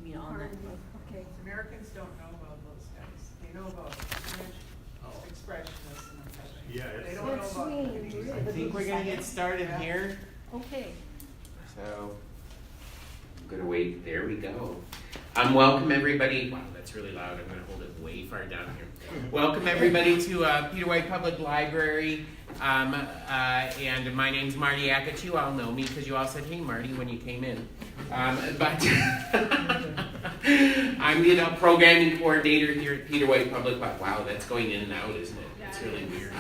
mean, on that. Okay. Americans don't know about those guys. They know about French expressionists and such. Yeah, They it's, don't know That's about sweet, community. I think we're gonna get started Yeah. here. Okay. So, I'm gonna wait, there we go. Welcome everybody, wow, that's really loud, I'm gonna hold it way far down here. Welcome everybody to Peter White Public Library, and my name's Marty Ackett. You all know me because you all said, hey Marty, when you came in. But I'm the adult programming coordinator here at Peter White Public Library. Wow, that's going in and out, isn't it? It's really weird.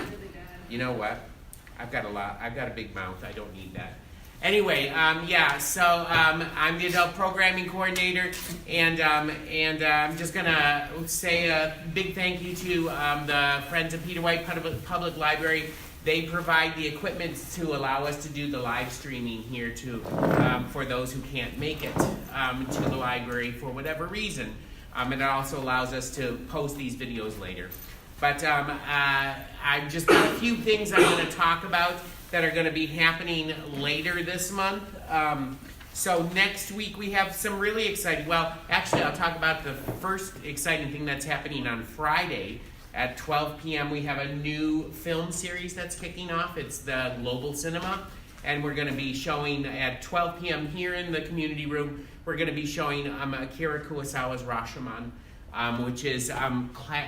You know what? I've got a big mouth, I don't need that. Anyway, I'm the adult programming coordinator, and I'm just gonna say a big thank you to the Friends of Peter White Public Library. They provide the equipment to allow us to do the live streaming here for those who can't make it to the library for whatever reason. And it also allows us to post these videos later. But I've just got a few things I'm going to talk about that are going to be happening later this month. So next week we have some really exciting, well, actually I'll talk about the first exciting thing that's happening on Friday. At 12 p.m. we have a new film series that's kicking off. It's the Global Cinema. And we're going to be showing at 12 p.m. here in the community room, we're going to be showing Akira Kurosawa's Rashomon. Which is,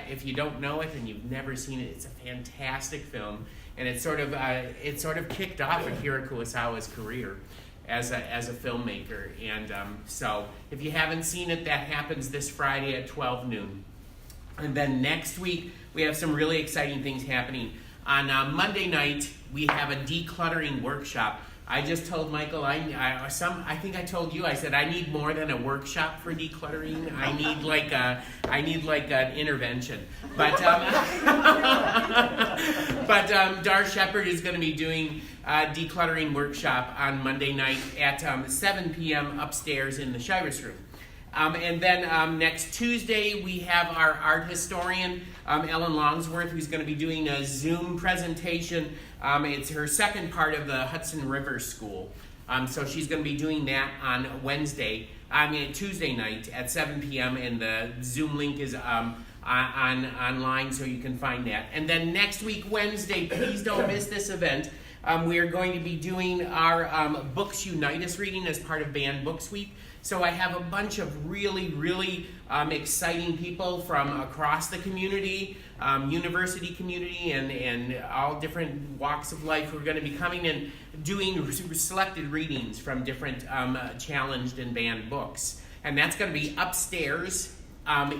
if you don't know it and you've never seen it, it's a fantastic film, and it sort of kicked off Akira Kurosawa's career as a filmmaker. And so, if you haven't seen it, that happens this Friday at 12 noon. And then next week we have some really exciting things happening. On Monday night we have a decluttering workshop. I just told Michael, I think I told you, I said I need more than a workshop for decluttering. I need like an intervention. But Dar Shepherd is going to be doing a decluttering workshop on Monday night at 7 p.m. upstairs in the Shirus room. And then next Tuesday, we have our art historian, Ellen Longsworth, who's going to be doing a Zoom presentation. It's her second part of the Hudson River School. So she's going to be doing that on Tuesday night at 7 p.m. And the Zoom link is online, so you can find that. And then next week, Wednesday, please don't miss this event. We are going to be doing our Books Unite Us reading as part of Banned Books Week. So I have a bunch of really, really exciting people from across the community, university community, and all different walks of life who are going to be coming and doing selected readings from different challenged and banned books. And that's going to be upstairs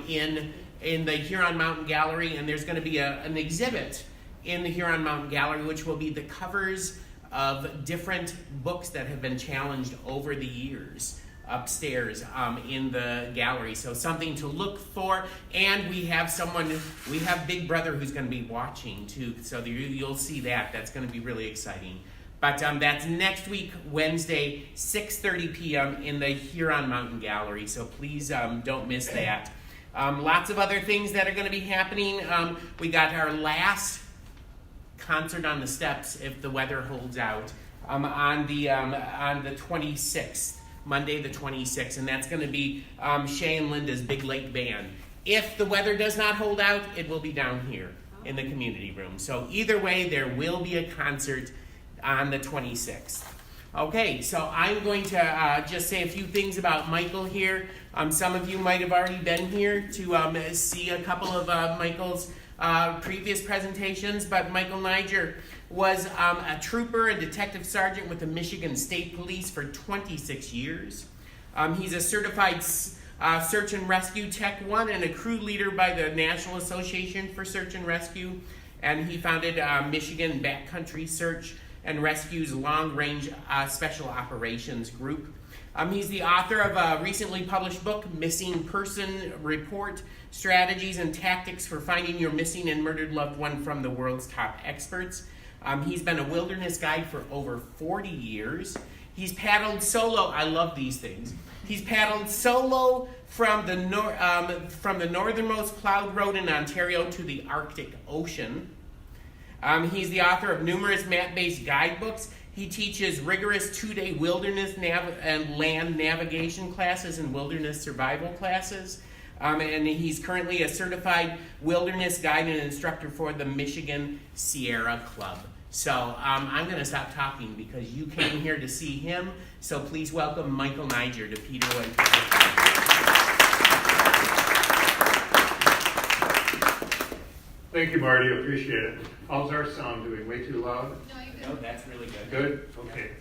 in the Huron Mountain Gallery, and there's going to be an exhibit in the Huron Mountain Gallery, which will be the covers of different books that have been challenged over the years upstairs in the gallery. So something to look for. And we have Big Brother who's going to be watching too. So you'll see that. That's going to be really exciting. But that's next week, Wednesday, 6:30 p.m. in the Huron Mountain Gallery. So please don't miss that. Lots of other things that are going to be happening. We got our last concert on the steps, if the weather holds out, on the 26th. Monday the 26th, and that's going to be Shay and Linda's Big Lake Band. If the weather does not hold out, it will be down here in the community room. So either way, there will be a concert on the 26th. Okay, so I'm going to just say a few things about Michael here. Some of you might have already been here to see a couple of Michael's previous presentations, but Michael Niger was a trooper and detective sergeant with the Michigan State Police for 26 years. He's a certified search and rescue Tech 1 and a crew leader by the National Association for Search and Rescue. And he founded Michigan Backcountry Search and Rescue's Long Range Special Operations Group. He's the author of a recently published book, Missing Person Report, Strategies and Tactics for Finding Your Missing and Murdered Loved One from the World's Top Experts. He's been a wilderness guide for over 40 years. He's paddled solo. I love these things. He's paddled solo from the northernmost plowed road in Ontario to the Arctic Ocean. He's the author of numerous map-based guidebooks. He teaches rigorous 2-day wilderness and land navigation classes and wilderness survival classes. And he's currently a certified wilderness guide and instructor for the Michigan Sierra Club. So I'm going to stop talking because you came here to see him. So please welcome Michael Niger to Peter White. Thank you, Marty. Appreciate it. How's our sound doing? Way too loud? No, that's really good. Good? Okay.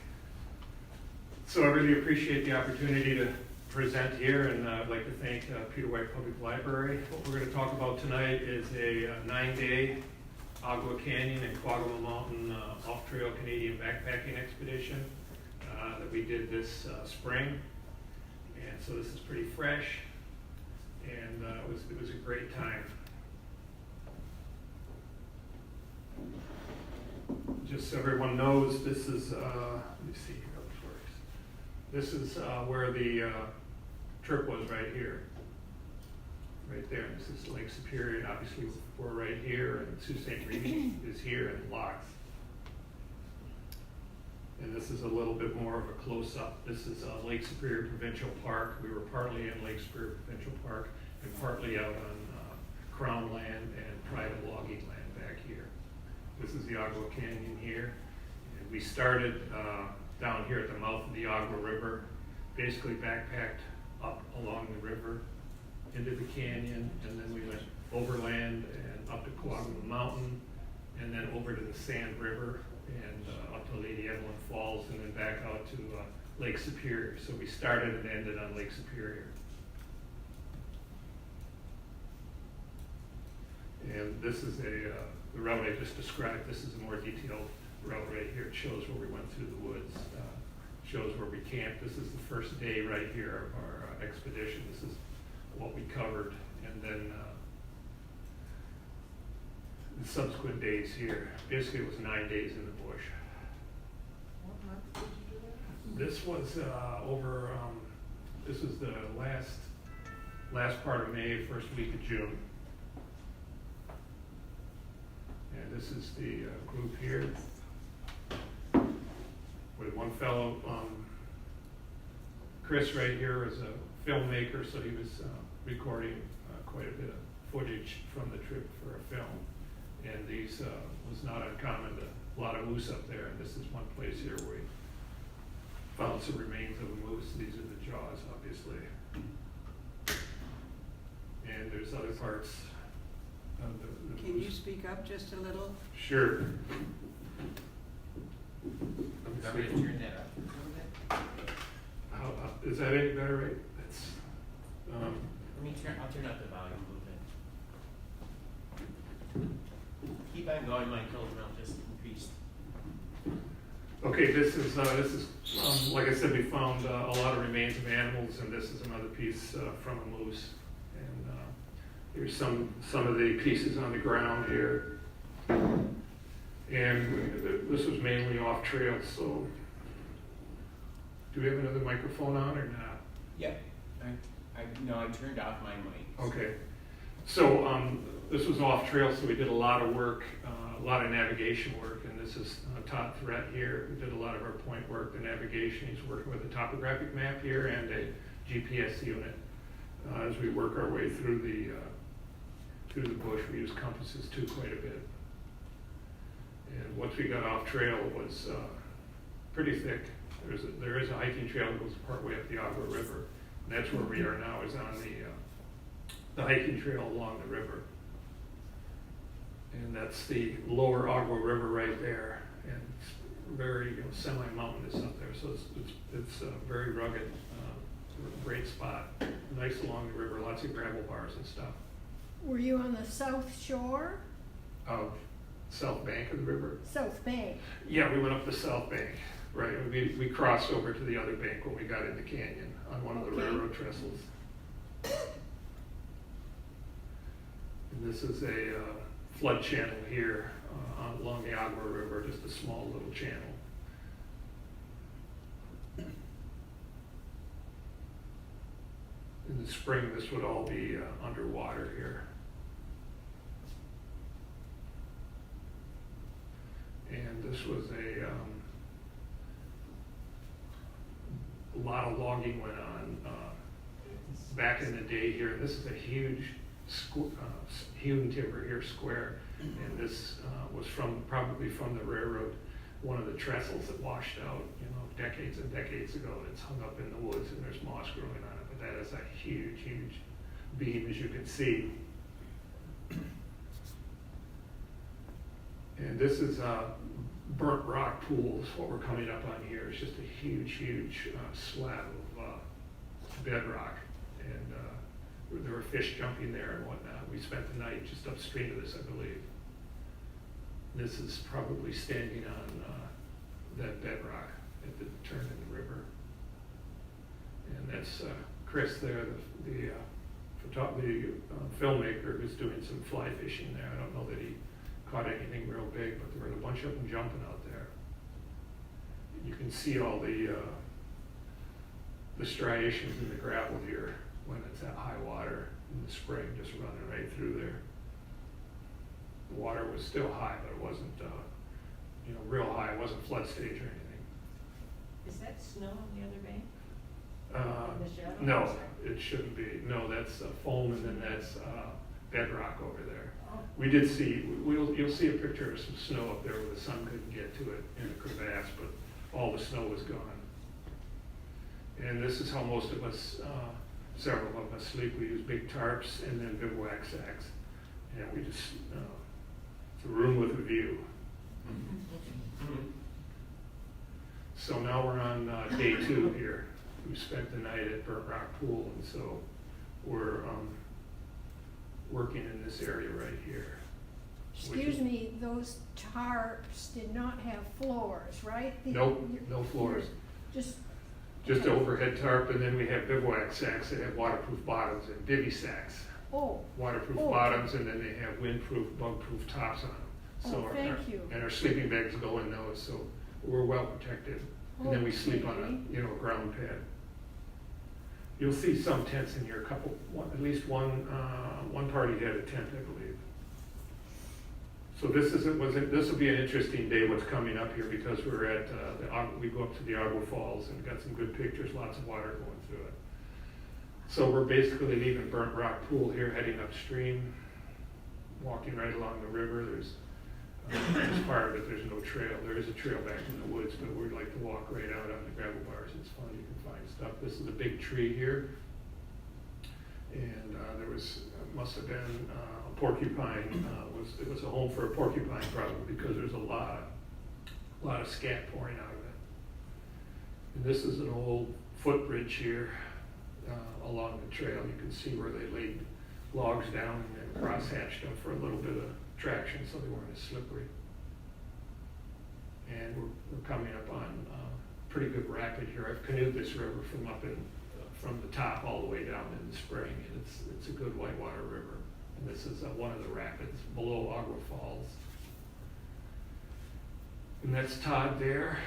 So I really appreciate the opportunity to present here, and I'd like to thank Peter White Public Library. What we're going to talk about tonight is a 9-day Agawa Canyon and Quagga Mountain off-trail Canadian backpacking expedition that we did this spring. And so this is pretty fresh, and it was a great time. Just so everyone knows, this is, let me see how this works. This is where the trip was, right here. Right there. This is Lake Superior, and obviously we're right here, and Sault Ste. Remy is here in Locks. And this is a little bit more of a close-up. This is Lake Superior Provincial Park. We were partly in Lake Superior Provincial Park and partly out on Crown land and private logging land back here. This is the Agawa Canyon here. And we started down here at the mouth of the Agawa River, basically backpacked up along the river into the canyon, and then we went overland and up to Quagga Mountain, and then over to the Sand River and up to Lady Evelyn Falls, and then back out to Lake Superior. So we started and ended on Lake Superior. And this is the route I just described. This is a more detailed route right here. It shows where we went through the woods, shows where we camped. This is the first day right here of our expedition. This is what we covered, and then the subsequent days here. Basically, it was 9 days in the bush. What month did you do that? This was over. This was the last part of May, first week of June. And this is the group here with one fellow, Chris right here is a filmmaker, so he was recording quite a bit of footage from the trip for a film. And these was not uncommon, a lot of moose up there, and this is one place here where we found some remains of a moose. These are the jaws, obviously. And there's other parts of the Can moose. you speak up just a little? Sure. I'm going to turn that up a little bit. Is that any better, right? That's, I'll turn up the volume a little bit. Keep on going, Michael, and I'll just increase. okay, this is like I said, we found a lot of remains of animals, and this is another piece from a moose. And here's some of the pieces on the ground here. And this was mainly off trail, so do we have another microphone on or not? Yep. I turned off my mic. Okay. So this was off trail, so we did a lot of work, a lot of navigation work, and this is Todd Threat here. We did a lot of our point work, the navigation. He's working with a topographic map here and a GPS unit. As we work our way through the bush, we use compasses too quite a bit. And once we got off trail, it was pretty thick. There is a hiking trail that goes partway up the Agawa River, and that's where we are now, is on the hiking trail along the river. And that's the lower Agawa River right there, and it's very semi-mountainous up there, so it's very rugged, great spot, nice along the river, lots of gravel bars and stuff. Were you on the south shore? Of south bank of the river? South bank. Yeah, we went up the south bank, right. We crossed over to the other bank when we got in the canyon on one of the railroad trestles. And this is a flood channel here along the Agawa River, just a small little channel. In the spring, this would all be underwater here. And this was a lot of logging went on back in the day here. This is a huge hewn timber here, square, and this was probably from the railroad. One of the trestles that washed out, decades and decades ago. It's hung up in the woods, and there's moss growing on it. But that is a huge, huge beam, as you can see. And this is burnt rock pools. What we're coming up on here is just a huge, huge slab of bedrock, and there were fish jumping there and whatnot. We spent the night just upstream of this, I believe. This is probably standing on that bedrock at the turn in the river. And that's Chris there, the filmmaker who's doing some fly fishing there. I don't know that he caught anything real big, but there were a bunch of them jumping out there. You can see all the striations in the gravel here when it's at high water in the spring, just running right through there. The water was still high, but it wasn't, real high. It wasn't flood stage or anything. Is that snow on the other bank? In the shadow? No, it shouldn't be. No, that's foam, and then that's bedrock over there. Oh. We did see, you'll see a picture of some snow up there where the sun couldn't get to it in a crevasse, but all the snow was gone. And this is how most of us, several of us sleep. We use big tarps and then bivouac sacks. And we just, it's a room with a view. So now we're on day 2 here. We spent the night at Burnt Rock Pool, and so we're working in this area right here. Excuse me, those tarps did not have floors, right? Nope, no floors. Just Just overhead tarp, and then we have bivouac sacks that have waterproof bottoms and bivy sacks. Waterproof bottoms, and then they have windproof, bug-proof tops on them. So thank you. And our sleeping bags go in those, so we're well protected. And then we sleep on a ground pad. You'll see some tents in here. At least one party had a tent, I believe. So this will be an interesting day. What's coming up here, because we're at we go up to the Agawa Falls and got some good pictures. Lots of water going through it. So we're basically leaving Burnt Rock Pool here, heading upstream, walking right along the river. There's part of it, there's no trail. There is a trail back in the woods, but we'd like to walk right out on the gravel bars. It's fun, you can find stuff. This is a big tree here. And there must have been a porcupine, it was a home for a porcupine probably, because there's a lot of scat pouring out of it. And this is an old footbridge here along the trail. You can see where they laid logs down and then cross-hatched them for a little bit of traction so they weren't as slippery. And we're coming up on pretty good rapid here. I've canoed this river from the top all the way down in the spring, and it's a good whitewater river. And this is one of the rapids below Agawa Falls. And that's Todd there,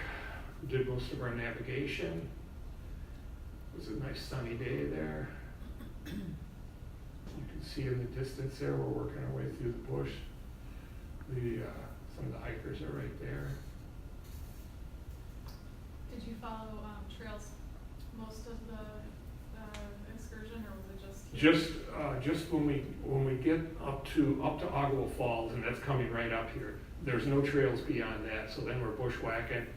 who did most of our navigation. It was a nice sunny day there. You can see in the distance there, we're working our way through the bush. Some of the hikers are right there. Did you follow trails most of the excursion, or was it Just when we get up to Agawa Falls, and that's coming right up here. There's no trails beyond that, so then we're bushwhacking,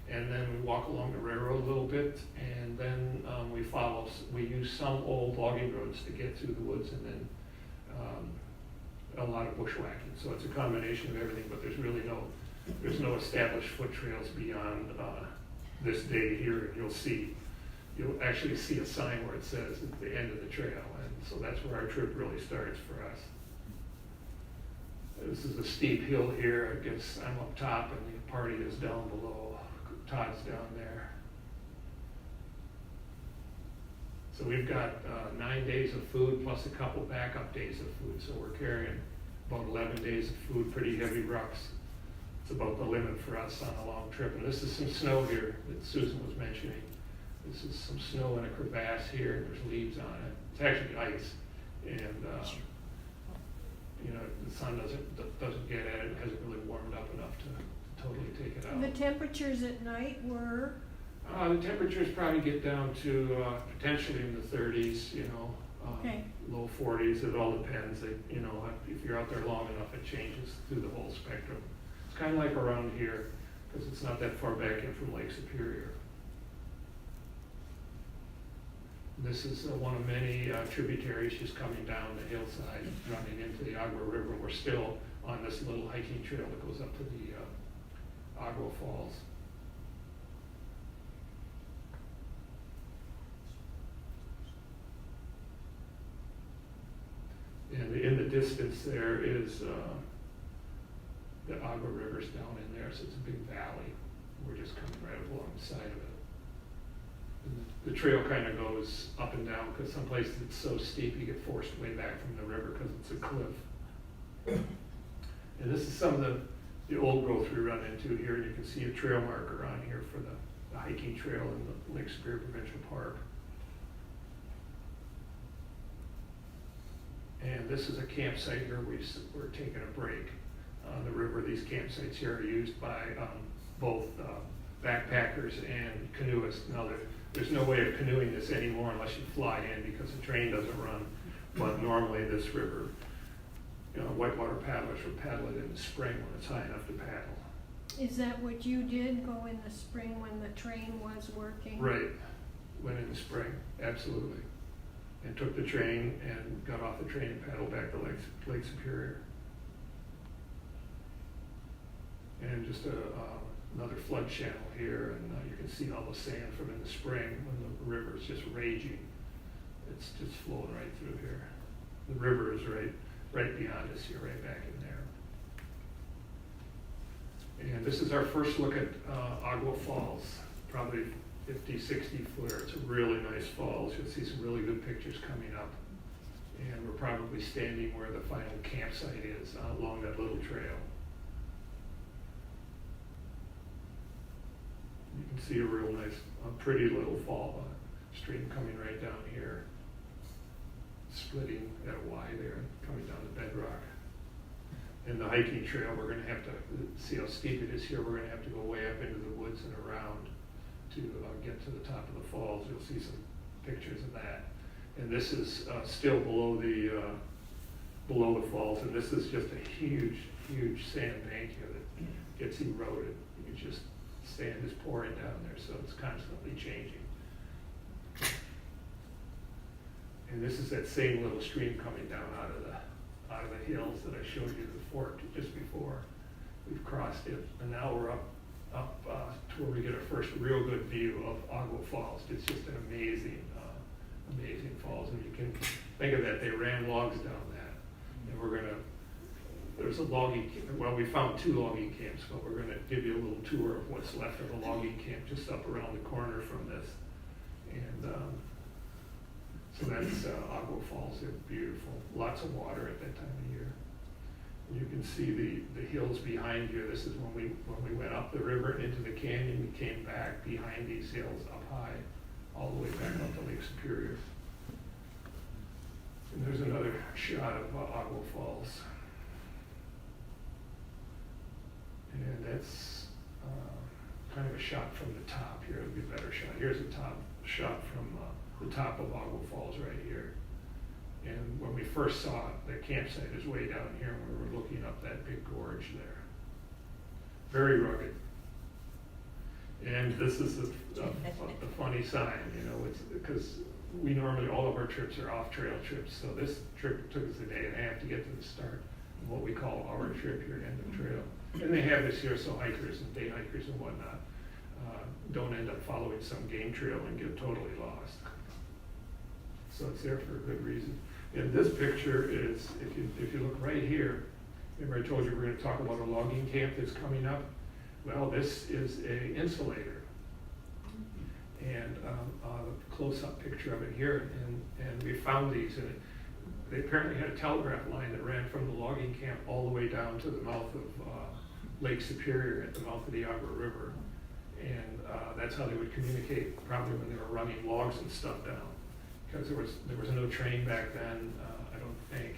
and then we walk along the railroad a little bit, and then we use some old logging roads to get through the woods, and then a lot of bushwhacking. So it's a combination of everything, but there's no established foot trails beyond this day here. And you'll actually see a sign where it says at the end of the trail, and so that's where our trip really starts for us. This is a steep hill here. I guess I'm up top and the party is down below. Todd's down there. So we've got 9 days of food plus a couple backup days of food. So we're carrying about 11 days of food, pretty heavy rucks. It's about the limit for us on a long trip. And this is some snow here that Susan was mentioning. This is some snow in a crevasse here, and there's leaves on it. It's actually ice. And the sun doesn't get at it. It hasn't really warmed up enough to totally take it out. The temperatures at night were? The temperatures probably get down to potentially in the 30s, Okay. low 40s. It all depends. If you're out there long enough, it changes through the whole spectrum. It's kind of like around here, because it's not that far back in from Lake Superior. This is one of many tributaries just coming down the hillside, running into the Agawa River. We're still on this little hiking trail that goes up to the Agawa Falls. And in the distance there is the Agawa River's down in there, so it's a big valley. We're just coming right alongside of it. And the trail kind of goes up and down because some places it's so steep you get forced way back from the river because it's a cliff. And this is some of the old growth we run into here, and you can see a trail marker on here for the hiking trail in the Lake Superior Provincial Park. And this is a campsite here. We're taking a break on the river. These campsites here are used by both backpackers and canoeists. Now, there's no way of canoeing this anymore unless you fly in because the train doesn't run. But normally this river, whitewater paddlers will paddle it in the spring when it's high enough to paddle. Is that what you did, go in the spring when the train was working? Right, went in the spring, absolutely. And took the train and got off the train and paddled back to Lake Superior. And just another flood channel here, and you can see all the sand from in the spring when the river's just raging. It's just flowing right through here. The river is right beyond us here, right back in there. And this is our first look at Agawa Falls, probably 50, 60 footer. It's a really nice falls. You'll see some really good pictures coming up. And we're probably standing where the final campsite is along that little trail. You can see a real nice, pretty little fall stream coming right down here, splitting at a Y there, coming down the bedrock. And the hiking trail, we're going to have to see how steep it is here. We're going to have to go way up into the woods and around to get to the top of the falls. You'll see some pictures of that. And this is still below the falls, and this is just a huge sand bank here that gets eroded. You can just sand is pouring down there, so it's constantly changing. And this is that same little stream coming down out of the hills that I showed you before, just before. We've crossed it, and now we're up to where we get our first real good view of Agawa Falls. It's just an amazing falls, and you can think of that. They ran logs down that, and there's a logging camp. Well, we found 2 logging camps, but we're going to give you a little tour of what's left of a logging camp just up around the corner from this. And so that's Agawa Falls. They're beautiful. Lots of water at that time of year. And you can see the hills behind you. This is when we went up the river into the canyon. We came back behind these hills up high, all the way back up to Lake Superior. And there's another shot of Agawa Falls. And that's kind of a shot from the top here. It'll be a better shot. Here's a top shot from the top of Agawa Falls right here. And when we first saw it, the campsite is way down here, and we were looking up that big gorge there. Very rugged. And this is a funny sign, it's because we normally, all of our trips are off-trail trips, so this trip took us a day and a half to get to the start of what we call our trip here, end of trail. And they have this here so hikers and day hikers and whatnot don't end up following some game trail and get totally lost. So it's there for a good reason. And this picture is, if you look right here, remember I told you we're going to talk about a logging camp that's coming up? Well, this is a insulator. And a close-up picture of it here, and we found these, and they apparently had a telegraph line that ran from the logging camp all the way down to the mouth of Lake Superior at the mouth of the Agawa River. And that's how they would communicate, probably when they were running logs and stuff down. Because there was no train back then, I don't think.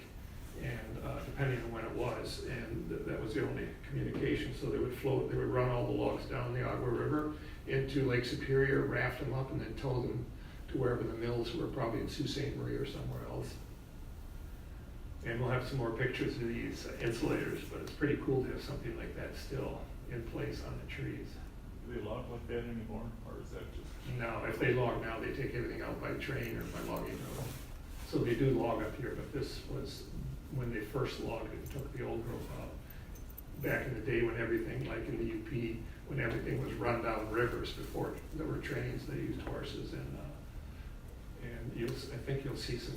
and depending on when it was, and that was the only communication. So they would float, they would run all the logs down the Agua River into Lake Superior, raft them up, and then tow them to wherever the mills were, probably in Sault Ste. Marie or somewhere else. And we'll have some more pictures of these insulators, but it's pretty cool to have something like that still in place on the trees. Do they log like that anymore, or is that just? No, if they log now, they take everything out by train or by logging road. So they do log up here, but this was when they first logged it and took the old growth out. Back in the day when everything, like in the UP, when everything was run down rivers before there were trains, they used horses, and I think you'll see some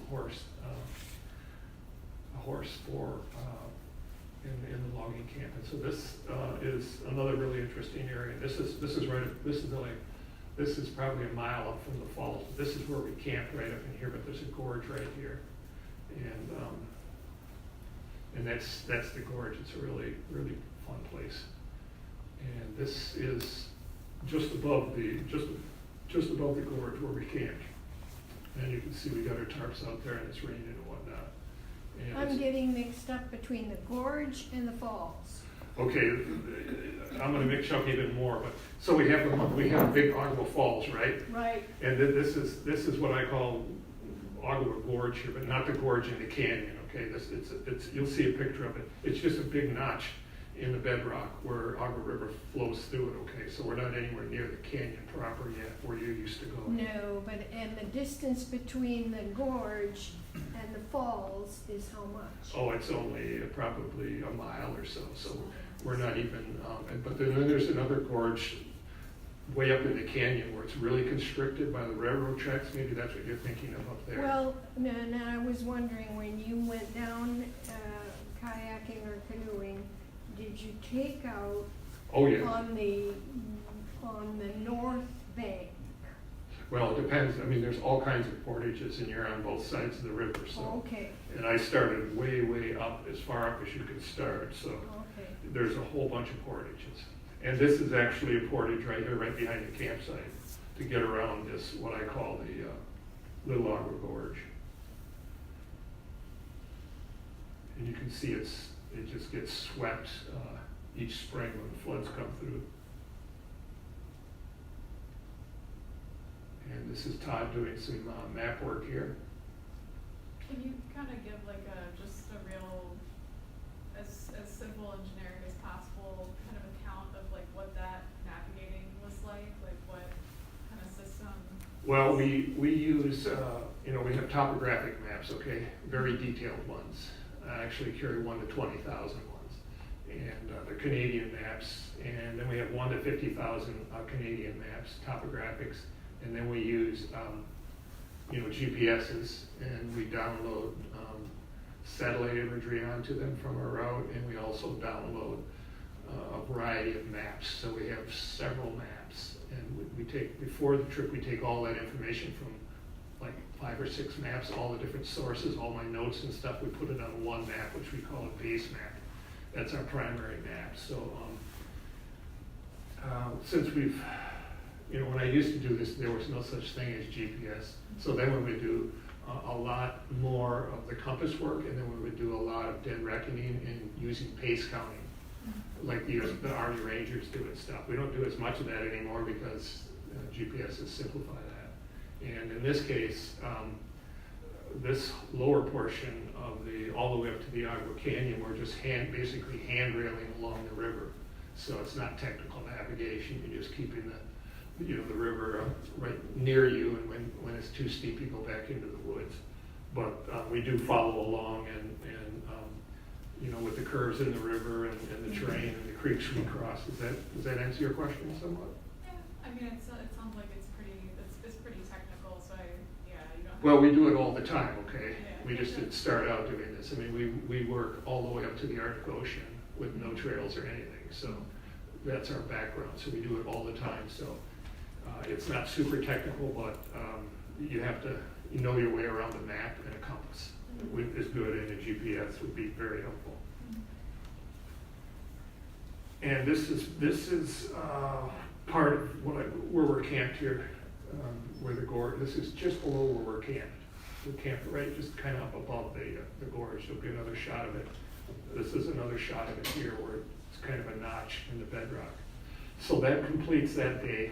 a horse for in the logging camp. And so this is another really interesting area. This is probably a mile up from the falls. This is where we camped, right up in here, but there's a gorge right here, and that's the gorge. It's a really, really fun place. And this is just above the gorge where we camped. And you can see we got our tarps out there, and it's raining and whatnot. And I'm getting mixed up between the gorge and the falls. okay, I'm going to mix up even more. But so we have big Agua Falls, right? Right. And then this is what I call Agua Gorge here, but not the gorge in the canyon. Okay, it's you'll see a picture of it. It's just a big notch in the bedrock where Agua River flows through it. Okay, so we're not anywhere near the canyon proper yet, where you used to go. No, and the distance between the gorge and the falls is how much? Oh, it's only probably a mile or so. So we're not even. But then there's another gorge way up in the canyon where it's really constricted by the railroad tracks. Maybe that's what you're thinking of up there. Well, no, I was wondering, when you went down kayaking or canoeing, did you take out Oh yeah. on the north bank? Well, it depends. I mean, there's all kinds of portages, and you're on both sides of the river. So. Okay, And I started way, way up, as far up as you could start. So okay. there's a whole bunch of portages. And this is actually a portage right here, right behind the campsite, to get around this, what I call the Little Agua Gorge. And you can see it just gets swept each spring when the floods come through. And this is Todd doing some map work here. Can you kind of give like just a real, as simple and generic as possible, kind of account of like what that navigating was like what kind of system? Well, we use, we have topographic maps, okay, very detailed ones. I actually carry 1 to 20,000 ones. And the Canadian maps, and then we have 1 to 50,000 Canadian maps, topographics, and then we use, GPSs, and we download satellite imagery onto them from our route, and we also download a variety of maps. So we have several maps, and we take, before the trip, we take all that information from like 5 or 6 maps, all the different sources, all my notes and stuff. We put it on one map, which we call a base map. That's our primary map. So since we've, when I used to do this, there was no such thing as GPS. So then we would do a lot more of the compass work, and then we would do a lot of dead reckoning and using pace counting, like the Army Rangers do and stuff. We don't do as much of that anymore because GPS has simplified that. And in this case, this lower portion of all the way up to the Agua Canyon, we're just basically hand-railing along the river. So it's not technical navigation. You're just keeping the river right near you, and when it's too steep, you go back into the woods. But we do follow along, and with the curves in the river and the terrain and the creeks we cross. Does that answer your question somewhat? Yeah, I mean, it sounds like it's pretty technical, so you don't. Well, we do it all the time, okay? Yeah. We just didn't start out doing this. I mean, we work all the way up to the Arctic Ocean with no trails or anything, so that's our background. So we do it all the time. So it's not super technical, but you have to know your way around the map, and a compass is good, and a GPS would be very helpful. And this is part of where we're camped here, where the gorge. This is just below where we're camped. the camp right just kind of up above the gorge. There'll be another shot of it. This is another shot of it here where it's kind of a notch in the bedrock. So that completes that day.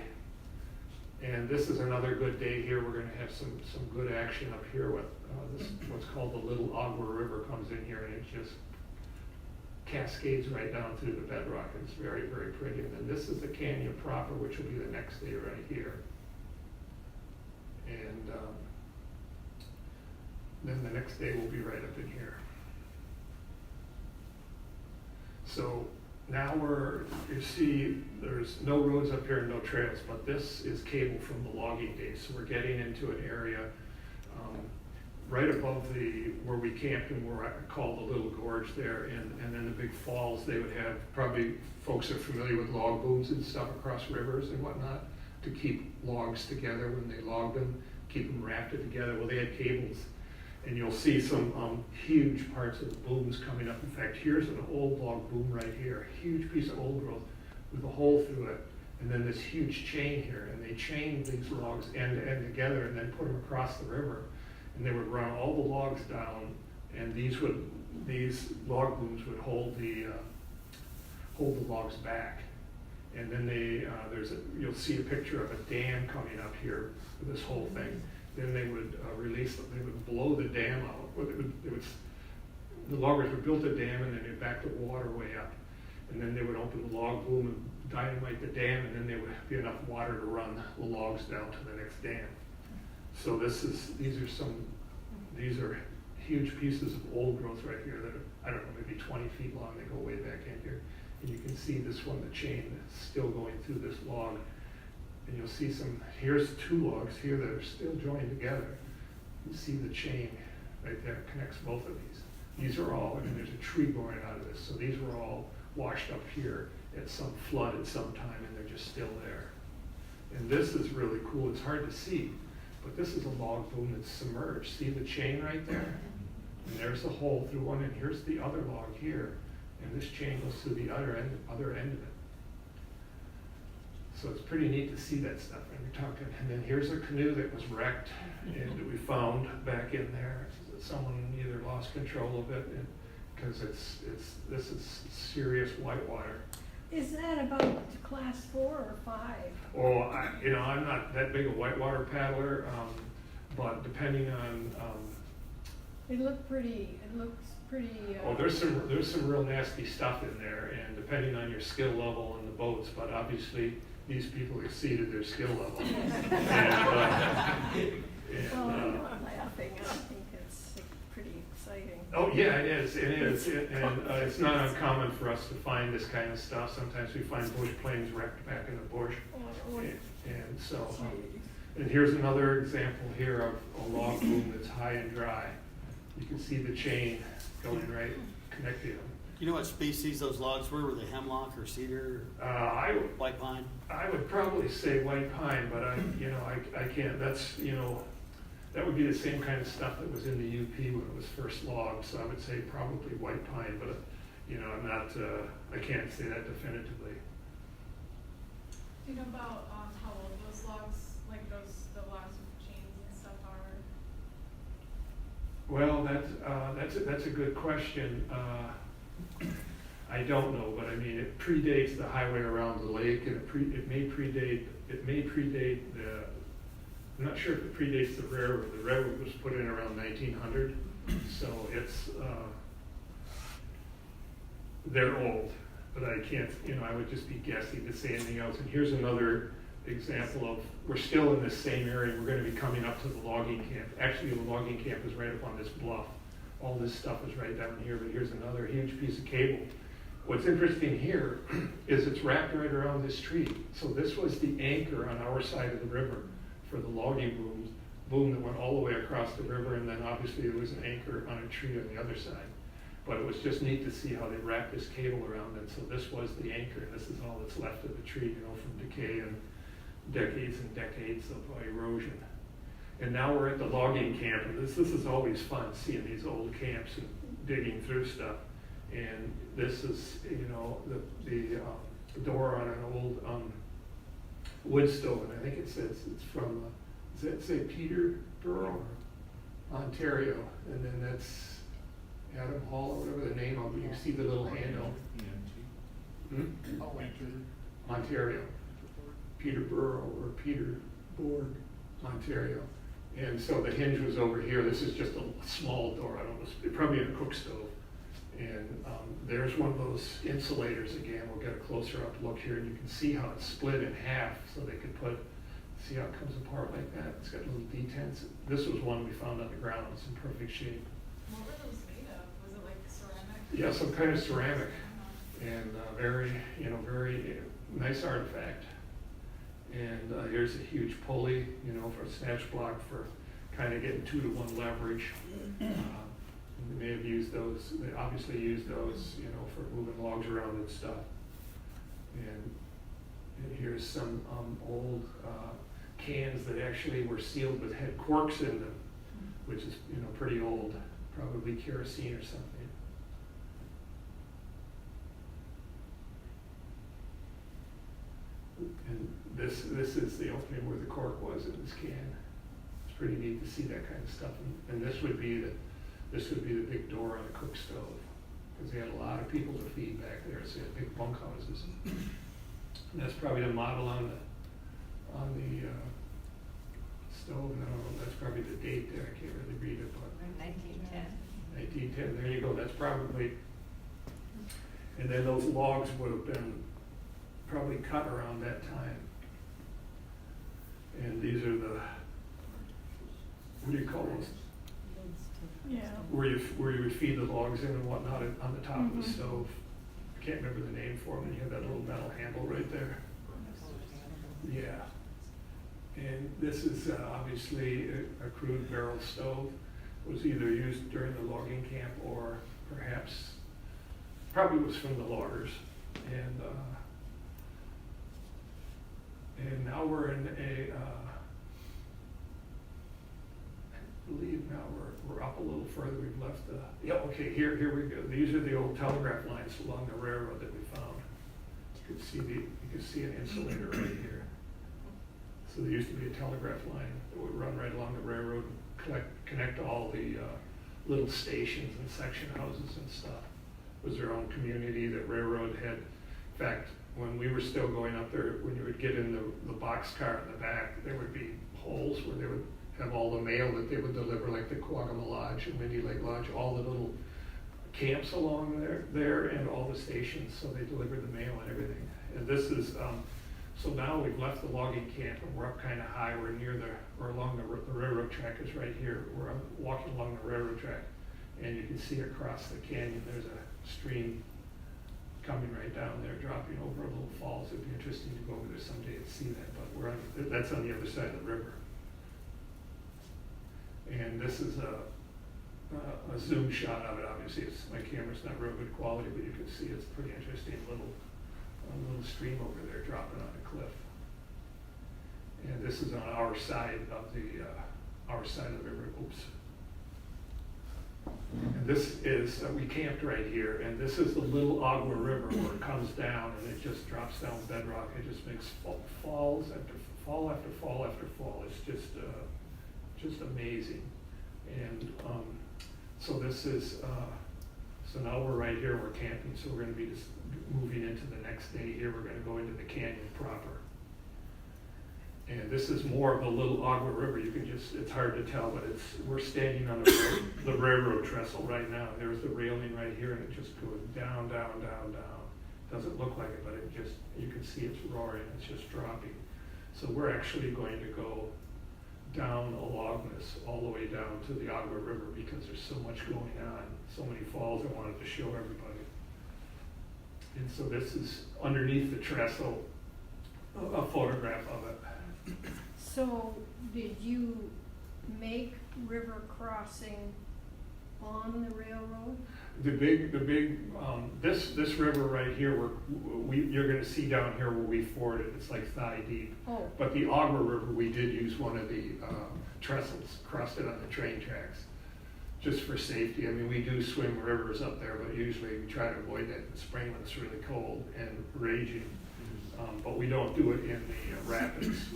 And this is another good day here. We're going to have some good action up here with this, what's called the Little Agawa River comes in here, and it just cascades right down through the bedrock. And it's very, very pretty. And then this is the canyon proper, which will be the next day right here. And then the next day will be right up in here. So now you see there's no roads up here and no trails, but this is cable from the logging days. So we're getting into an area right above where we camped and where I call the Little Gorge there, and then the big falls. They would have, probably folks are familiar with log booms and stuff across rivers and whatnot to keep logs together when they logged them, keep them rafted together. Well, they had cables, and you'll see some huge parts of the booms coming up. In fact, here's an old log boom right here, a huge piece of old growth with a hole through it, and then this huge chain here, and they chained these logs end to end together and then put them across the river. And they would run all the logs down, and these log booms would hold the logs back. And then you'll see a picture of a dam coming up here for this whole thing. Then they would they would blow the dam out. The loggers would build a dam, and then they'd back the water way up. And then they would open the log boom and dynamite the dam, and then there would be enough water to run the logs down to the next dam. So these are huge pieces of old growth right here that are, I don't know, maybe 20 feet long. They go way back in here. And you can see this one, the chain that's still going through this log. And you'll see here's two logs here that are still joined together. You see the chain right there, connects both of these. These are all, and there's a tree growing out of this. So these were all washed up here at some flood at some time, and they're just still there. And this is really cool. It's hard to see, but this is a log boom that's submerged. See the chain right there? And there's a hole through one, and here's the other log here. And this chain goes to the other end of it. So it's pretty neat to see that stuff. And we're talking, and then here's a canoe that was wrecked and we found back in there. Someone either lost control of it, because this is serious whitewater. Is that about class 4 or 5? Oh, I'm not that big a whitewater paddler, but depending on. It looks pretty. There's some real nasty stuff in there, and depending on your skill level in the boats, but obviously these people exceeded their skill level. I'm laughing. I think it's pretty exciting. Oh yeah, it is. And it's not uncommon for us to find this kind of stuff. Sometimes we find bush planes wrecked back in the bush, and so. And here's another example here of a log boom that's high and dry. You can see the chain going right, connecting them. You know what species those logs were? Were they hemlock or cedar? White pine. I would probably say white pine, but I can't. That's that would be the same kind of stuff that was in the UP when it was first logged. So I would say probably white pine, but I'm not. I can't say that definitively. Do you know about how old those logs, like the logs with chains and stuff, are? Well, that's a good question. I don't know, but I mean, it predates the highway around the lake, and it may predate the. I'm not sure if it predates the railroad. The railroad was put in around 1900, so it's they're old. But I can't, I would just be guessing to say anything else. And here's another example of, we're still in this same area. We're going to be coming up to the logging camp. Actually, the logging camp is right up on this bluff. All this stuff is right down here, but here's another huge piece of cable. What's interesting here is it's wrapped right around this tree. So this was the anchor on our side of the river for the logging boom that went all the way across the river, and then obviously there was an anchor on a tree on the other side. But it was just neat to see how they wrapped this cable around it. So this was the anchor, and this is all that's left of the tree, from decay and decades of erosion. And now we're at the logging camp, and this is always fun, seeing these old camps and digging through stuff. And this is, the door on an old wood stove, and I think it says it's from, does that say Peterborough? Ontario, and then that's Adam Hall or whatever the name of it, you can see the little handle. Hmm? Oh, wait. Ontario, Peterborough or Peterbourg, Ontario. And so the hinge was over here. This is just a small door. I don't know, probably a cook stove. And there's one of those insulators again. We'll get a closer up look here, and you can see how it's split in half. So they could see how it comes apart like that. It's got little detents. This was one we found on the ground. It's in perfect shape. What were those made of? Was it like ceramic? Yeah, some kind of ceramic, and very nice artifact. And here's a huge pulley, for a snatch block for kind of getting 2-to-1 leverage. They may have used those, they obviously used those, for moving logs around and stuff. And here's some old cans that actually were sealed but had corks in them, which is, pretty old, probably kerosene or something. And this is the opening where the cork was in this can. It's pretty neat to see that kind of stuff. And this would be the big door on the cook stove, because they had a lot of people to feed back there, so they had big bunkhouses. And that's probably the model on the stove. I don't know, that's probably the date there. I can't really read it, but 1910. 1910. There you go. That's probably. And then those logs would have been probably cut around that time. And these are the, what do you call those? Yeah. Where you would feed the logs in and whatnot on the top of the Mhm. stove. I can't remember the name for them. And you have that little metal handle right there. Yeah. And this is obviously a crude barrel stove. It was either used during the logging camp or perhaps, probably was from the loggers. And now we're in I believe now we're up a little further. We've left here we go. These are the old telegraph lines along the railroad that we found. You could see an insulator right here. So there used to be a telegraph line that would run right along the railroad and connect all the little stations and section houses and stuff. It was their own community that railroad had. In fact, when we were still going up there, when you would get in the boxcar in the back, there would be holes where they would have all the mail that they would deliver, like the Quagama Lodge and Windy Lake Lodge, all the little camps along there and all the stations, so they delivered the mail and everything. And this is, so now we've left the logging camp and we're up kind of high. We're near or along the railroad track is right here. We're walking along the railroad track, and you can see across the canyon there's a stream coming right down there, dropping over a little falls. It'd be interesting to go over there someday and see that, but that's on the other side of the river. And this is a zoom shot of it. Obviously, my camera's not real good quality, but you can see it's pretty interesting. A little stream over there dropping on a cliff. And this is on our side of the river. Oops. And this is, we camped right here, and this is the little Agawa River where it comes down and it just drops down bedrock. It just makes falls after fall after fall after fall. It's just amazing. And so this is, so now we're right here, we're camping, so we're gonna be just moving into the next day here. We're gonna go into the canyon proper. And this is more of a little Agawa River. You can it's hard to tell, but we're standing on the railroad trestle right now. There's the railing right here, and it just goes down, down, down, down. Doesn't look like it, but you can see it's roaring, it's just dropping. So we're actually going to go down along this, all the way down to the Agawa River, because there's so much going on, so many falls. I wanted to show everybody. And so this is underneath the trestle, a photograph of it. So, did you make river crossing on the railroad? The big, this river right here, you're gonna see down here where we forded, it's like thigh deep. Oh. But the Agawa River, we did use one of the trestles, crossed it on the train tracks, just for safety. I mean, we do swim rivers up there, but usually we try to avoid that in the spring when it's really cold and raging. But we don't do it in the rapids.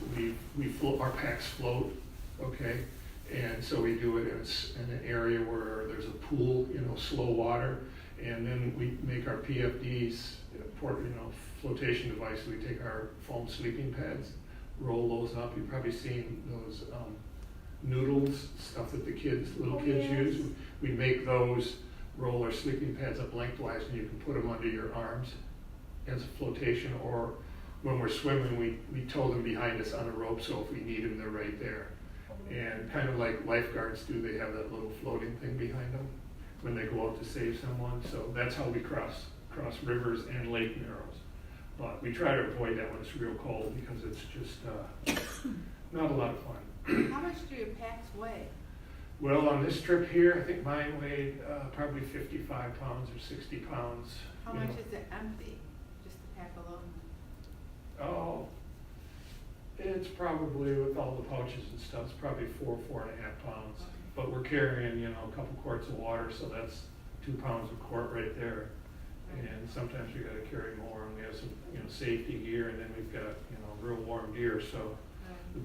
Our packs float, okay? And so we do it in an area where there's a pool, slow water, and then we make our PFDs, flotation devices. We take our foam sleeping pads, roll those up. You've probably seen those noodles, stuff that the little kids yes. use. We make those, roll our sleeping pads up lengthwise, and you can put them under your arms as a flotation, or when we're swimming, we tow them behind us on a rope, so if we need them, they're right there. And kind of like lifeguards do, they have that little floating thing behind them when they go out to save someone. So that's how we cross rivers and lake narrows. But we try to avoid that when it's real cold, because it's just not a lot of fun. How much do your packs weigh? Well, on this trip here, I think mine weighed probably 55 pounds or 60 pounds. How much is it empty, just the pack alone? Oh, it's probably, with all the pouches and stuff, it's probably 4.5 pounds. Okay. But we're carrying, a couple quarts of water, so that's 2 pounds a quart right there. And sometimes we gotta carry more, and we have some, safety gear, and then we've got, real warm gear. So the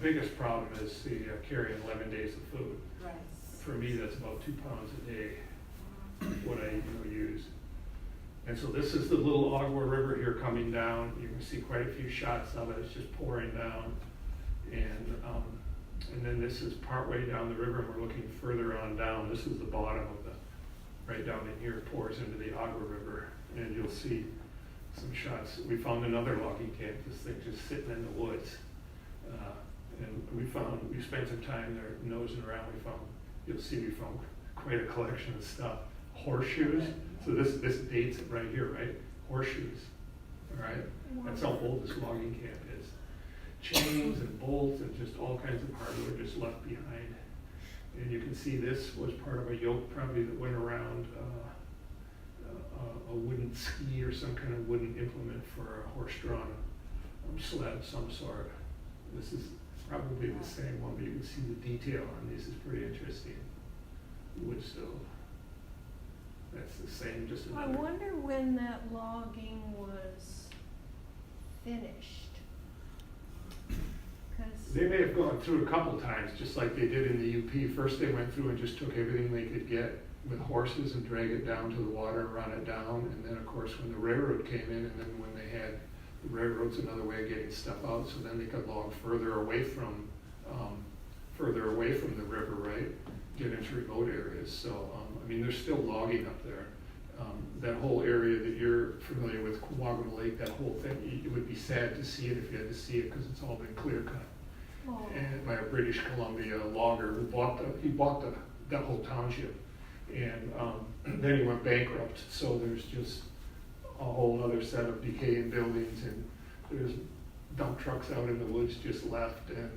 biggest problem is the carrying 11 days of food. Right. For me, that's about 2 pounds a day, what I use. And so this is the little Agawa River here coming down. You can see quite a few shots of it. It's just pouring down. And then this is partway down the river, and we're looking further on down. This is the bottom of right down in here, it pours into the Agawa River. And you'll see some shots. We found another logging camp, this thing just sitting in the woods. And we spent some time there nosing around. We found quite a collection of stuff. Horseshoes. So this dates it right here, right? Horseshoes. All right? That's how old this logging camp is. Chains and bolts and just all kinds of hardware just left behind. And you can see this was part of a yoke probably that went around a wooden ski or some kind of wooden implement for a horse-drawn sled of some sort. This is probably the same one, but you can see the detail on these is pretty interesting. Wood stove. That's the same, just I another. wonder when that logging was finished. 'Cause They may have gone through a couple times, just like they did in the UP. First they went through and just took everything they could get with horses and drag it down to the water and run it down. And then of course when the railroad came in, and then when they had, the railroad's another way of getting stuff out, so then they could log further away from the river, right? Get into remote areas. So, there's still logging up there. That whole area that you're familiar with, Kawagama Lake, that whole thing, it would be sad to see it if you had to see it, because it's all been clear cut. oh, And by a British Columbia logger who bought that whole township. And then he went bankrupt, so there's just a whole other set of decaying buildings, and there's dump trucks out in the woods just left. And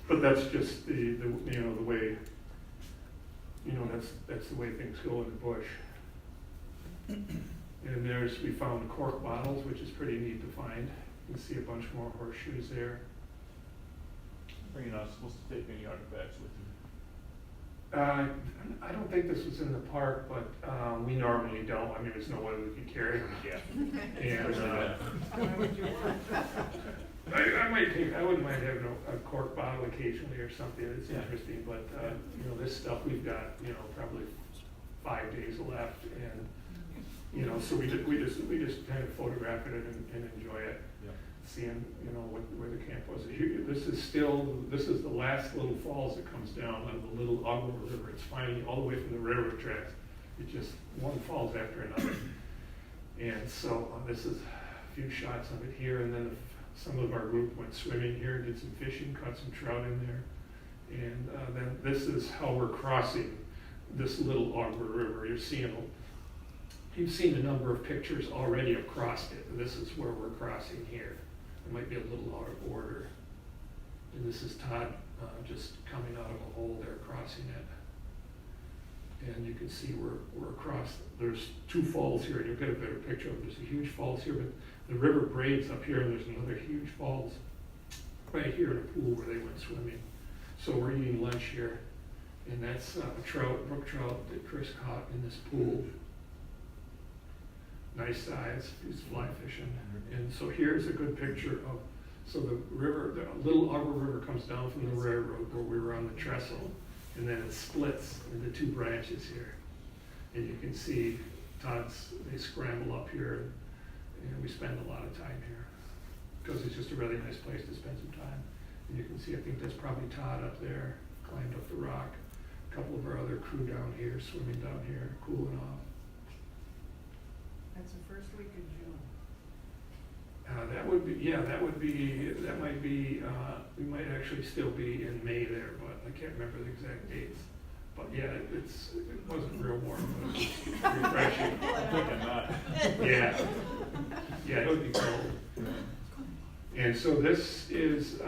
but that's just the way, that's the way things go in the bush. And we found cork bottles, which is pretty neat to find. You can see a bunch more horseshoes there. You're not supposed to take any artifacts with you. I don't think this was in the park, but we normally don't. There's no way we could carry them. Yeah. And Why would you want? I wouldn't mind having a cork bottle occasionally or something. It's interesting, but this stuff we've got, probably 5 days left, and so we just kind of photograph it and enjoy it. Yeah. Seeing where the camp was. This is the last little falls that comes down out of the little Agawa River. It's finally all the way from the railroad tracks. It just one falls after another. And so this is a few shots of it here, and then some of our group went swimming here, did some fishing, caught some trout in there. And then this is how we're crossing this little Agawa River. You've seen a number of pictures already of crossed it, and this is where we're crossing here. It might be a little out of order. And this is Todd just coming out of a hole there, crossing it. And you can see we're across. There's 2 falls here, and you'll get a better picture of it. There's a huge falls here, but the river braids up here, and there's another huge falls right here in a pool where they went swimming. So we're eating lunch here, and that's a brook trout that Chris caught in this pool. Nice size, he's fly fishing. And so here's a good picture of So the river, the little Agawa River comes down from the railroad where we were on the trestle, and then it splits into two branches here. And you can see they scramble up here, and we spend a lot of time here, because it's just a really nice place to spend some time. And you can see, I think that's probably Todd up there, climbed up the rock. A couple of our other crew down here, swimming down here, cooling off. That's the first week of June. That might be, we might actually still be in May there, but I can't remember the exact dates. But yeah, it wasn't real warm, but it was refreshing. I'm thinking not. Yeah, it would be cold. And so this is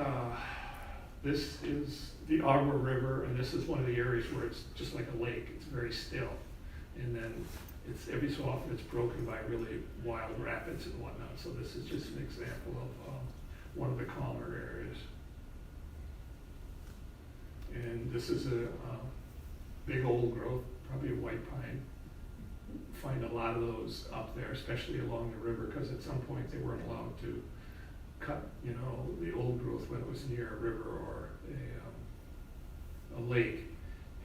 the Agawa River, and this is one of the areas where it's just like a lake. It's very still. And then it's every so often it's broken by really wild rapids and whatnot. So this is just an example of one of the calmer areas. And this is a big old growth, probably a white pine. Find a lot of those up there, especially along the river, because at some point they weren't allowed to cut, the old growth when it was near a river or a lake.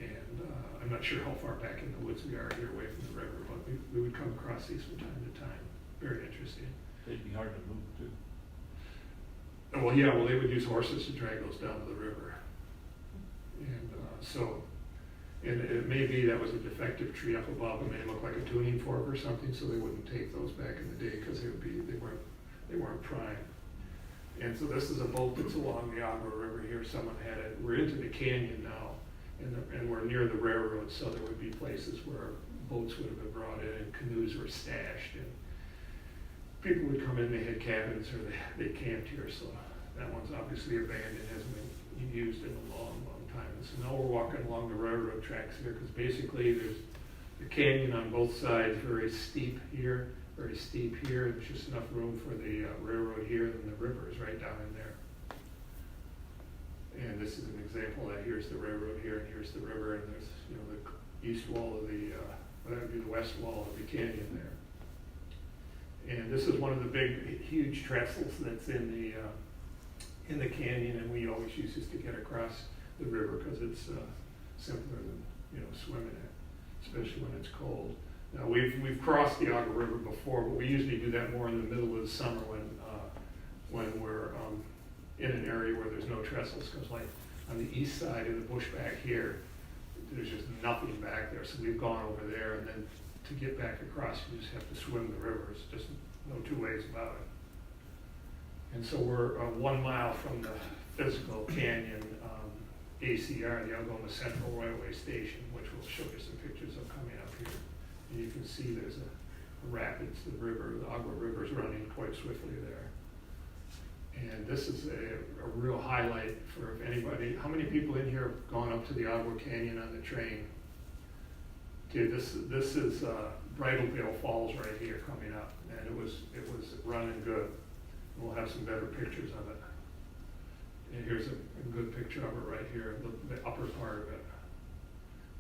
And I'm not sure how far back in the woods we are here away from the river, but we would come across these from time to time. Very interesting. They'd be hard to move too. Oh, well, yeah, they would use horses to drag those down to the river. And it may be that was a defective tree up above. It may look like a tuning fork or something, so they wouldn't take those back in the day because they weren't prime. And so this is a boat that's along the Agawa River here. Someone had it. We're into the canyon now, and we're near the railroad, so there would be places where boats would have been brought in and canoes were stashed. And people would come in, they had cabins, or they camped here. So that one's obviously abandoned, hasn't been used in a long, long time. And so now we're walking along the railroad tracks here, because basically there's the canyon on both sides, very steep here. Very steep here. There's just enough room for the railroad here, and the river is right down in there. And this is an example that here's the railroad here, and here's the river, and there's the east wall of the that would be the west wall of the canyon there. And this is one of the big, huge trestles that's in the canyon, and we always use this to get across the river because it's simpler than swimming it, especially when it's cold. Now, we've crossed the Agawa River before, but we usually do that more in the middle of the summer when we're in an area where there's no trestles, because like on the east side of the bush back here, there's just nothing back there. So we've gone over there, and then to get back across, you just have to swim the river. It's just no two ways about it. And so we're 1 mile from the physical canyon ACR, the Algoma Central Railway Station, which we'll show you some pictures of coming up here. And you can see there's a rapids, the Agawa River is running quite swiftly there. And this is a real highlight for if anybody, how many people in here have gone up to the Agawa Canyon on the train? Okay, this is Bridal Veil Falls right here coming up, and it was running good. We'll have some better pictures of it. And here's a good picture of it right here, the upper part of it.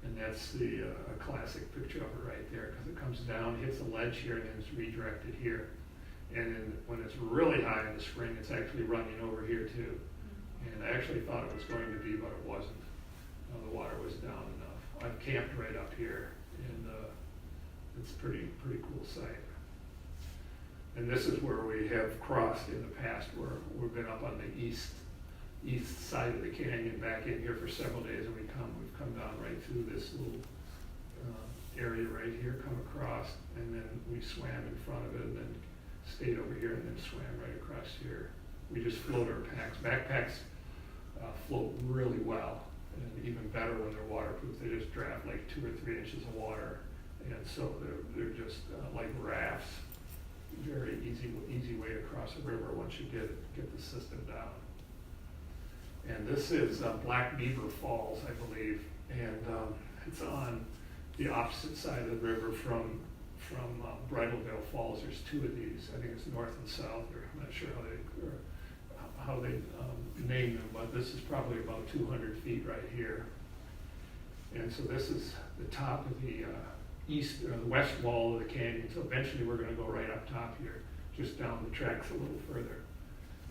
And that's a classic picture of it right there, because it comes down, hits a ledge here, and then it's redirected here. And then when it's really high in the spring, it's actually running over here too. And I actually thought it was going to be, but it wasn't. The water was down enough. I've camped right up here, and it's a pretty cool sight. And this is where we have crossed in the past, where we've been up on the east side of the canyon, back in here for several days, and we've come down right through this little area right here, come across, and then we swam in front of it, and then stayed over here, and then swam right across here. We just float our packs. Backpacks float really well, and even better when they're waterproof. They just draft like 2 or 3 inches of water, and so they're just like rafts. Very easy way to cross a river once you get the system down. And this is Black Beaver Falls, I believe, and it's on the opposite side of the river from Bridal Veil Falls. There's 2 of these. I think it's north and south, or I'm not sure how they name them, but this is probably about 200 feet right here. And so this is the top of the the west wall of the canyon. So eventually we're going to go right up top here, just down the tracks a little further.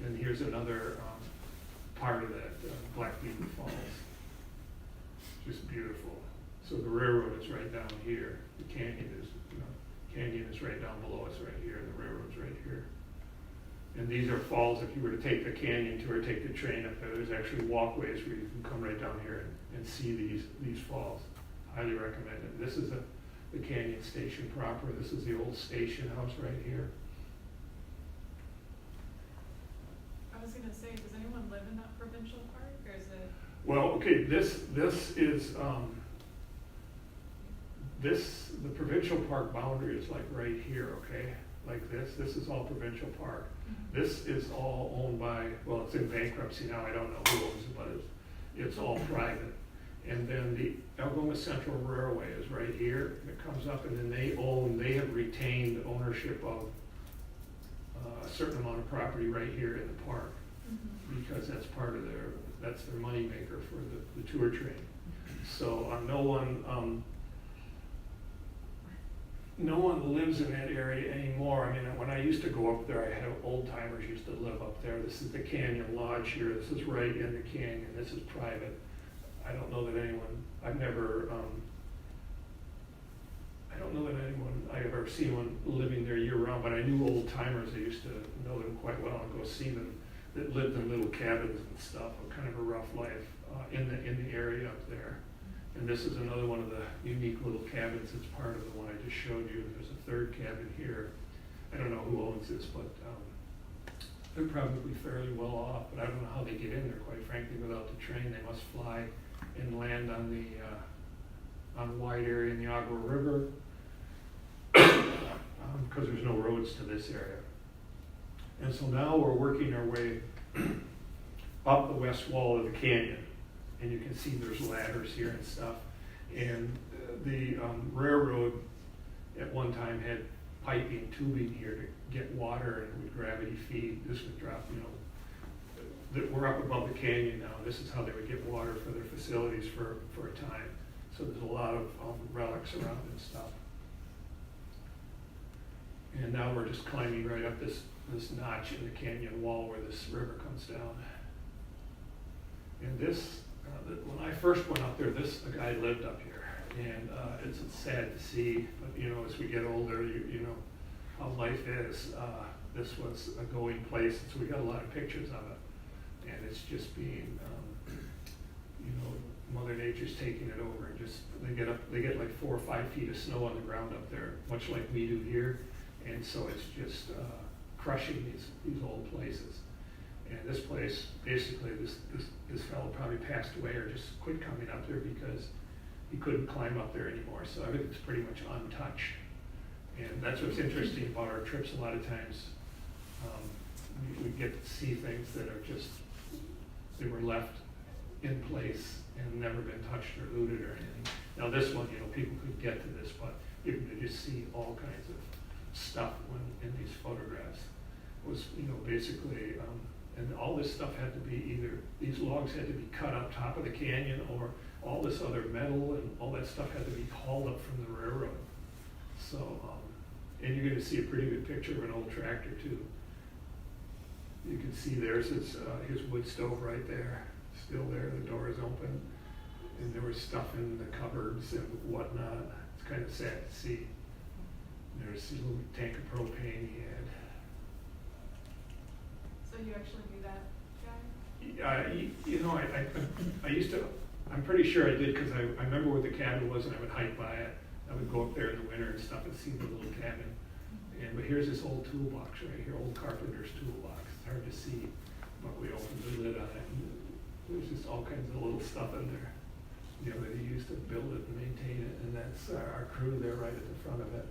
And here's another part of that, Black Beaver Falls. Just beautiful. So the railroad is right down here. The canyon is right down below us right here, and the railroad's right here. And these are falls, if you were to take the canyon to or take the train up there, there's actually walkways where you can come right down here and see these falls. Highly recommend it. This is the canyon station proper. This is the old station house right here. I was gonna say, does anyone live in that provincial park, or is it? Well, okay, this is, the provincial park boundary is like right here, okay? Like this is all provincial park. This is all owned by, well, it's in bankruptcy now, I don't know who owns it, but it's all private. And then the Agawa Central Railway is right here, and it comes up, and then they have retained ownership of a certain amount of property right here in the park, because that's part of that's their moneymaker for the tour train. So no one lives in that area anymore. I mean, when I used to go up there, I had old timers used to live up there. This is the Canyon Lodge here. This is right in the canyon. This is private. I don't know that anyone, I don't know that I've ever seen one living there year round, but I knew old timers. I used to know them quite well and go see them that lived in little cabins and stuff, kind of a rough life in the area up there. And this is another one of the unique little cabins. It's part of the one I just showed you. There's a third cabin here. I don't know who owns this, but they're probably fairly well off, but I don't know how they get in there, quite frankly, without the train. They must fly and land on a wide area in the Agawa River, because there's no roads to this area. And so now we're working our way up the west wall of the canyon. And you can see there's ladders here and stuff. And the railroad at one time had piping, tubing here to get water, and would gravity feed. This would drop, we're up above the canyon now. This is how they would get water for their facilities for a time. So there's a lot of relics around and stuff. And now we're just climbing right up this notch in the canyon wall where this river comes down. And this, when I first went up there, a guy lived up here, and it's sad to see. But as we get older, you know how life is. This was a going place, so we got a lot of pictures of it, and it's just being, Mother Nature's taking it over, and just they get like 4 or 5 feet of snow on the ground up there, much like we do here, and so it's just crushing these old places. And this place, basically, this fellow probably passed away or just quit coming up there because he couldn't climb up there anymore. So everything's pretty much untouched. And that's what's interesting about our trips. A lot of times we get to see things that are just, they were left in place and never been touched or looted or anything. Now this one, people could get to this, but you can just see all kinds of stuff in these photographs. It was, basically, and all this stuff had to be these logs had to be cut up top of the canyon, or all this other metal and all that stuff had to be hauled up from the railroad. So, and you're going to see a pretty good picture of an old tractor too. You can see there's his wood stove right there, still there, the door is open, and there was stuff in the cupboards and whatnot. It's kind of sad to see. There's a little tank of propane he had. So you actually do that, guy? I used to, I'm pretty sure I did, because I remember where the cabin was, and I would hike by it. I would go up there in the winter and stuff and see the little cabin. But here's this old toolbox right here, old carpenter's toolbox. It's hard to see, but we opened the lid on it, and there's just all kinds of little stuff in there, that he used to build it and maintain it. And that's our crew there right at the front of it.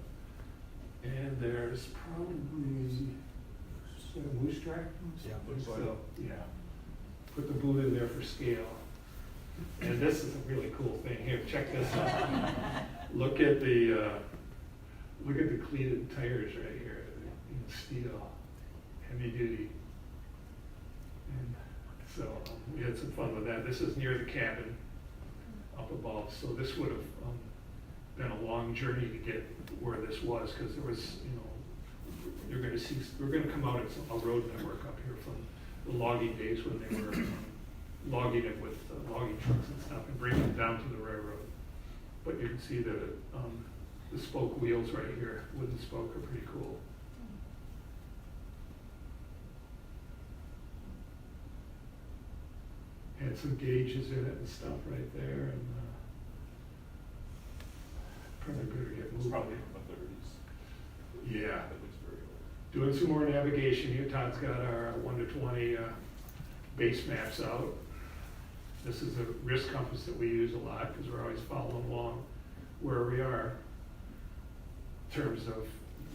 And there's probably a moose track. Yeah. So, yeah. Put the boot in there for scale. And this is a really cool thing. Here, check this out. Look at the cleated tires right here. Steel, heavy duty. And so we had some fun with that. This is near the cabin up above. So this would have been a long journey to get where this was, because there was, we're going to come out at a road network up here the logging days when they were logging it with logging trucks and stuff and bringing it down to the railroad. But you can see the spoke wheels right here, wooden spoke, are pretty cool. Had some gauges in it and stuff right there, and probably better get It's moving. probably from the thirties. Yeah. That looks very old. Doing some more navigation here. Todd's got our 1 to 20 base maps out. This is a wrist compass that we use a lot because we're always following along where we are in terms of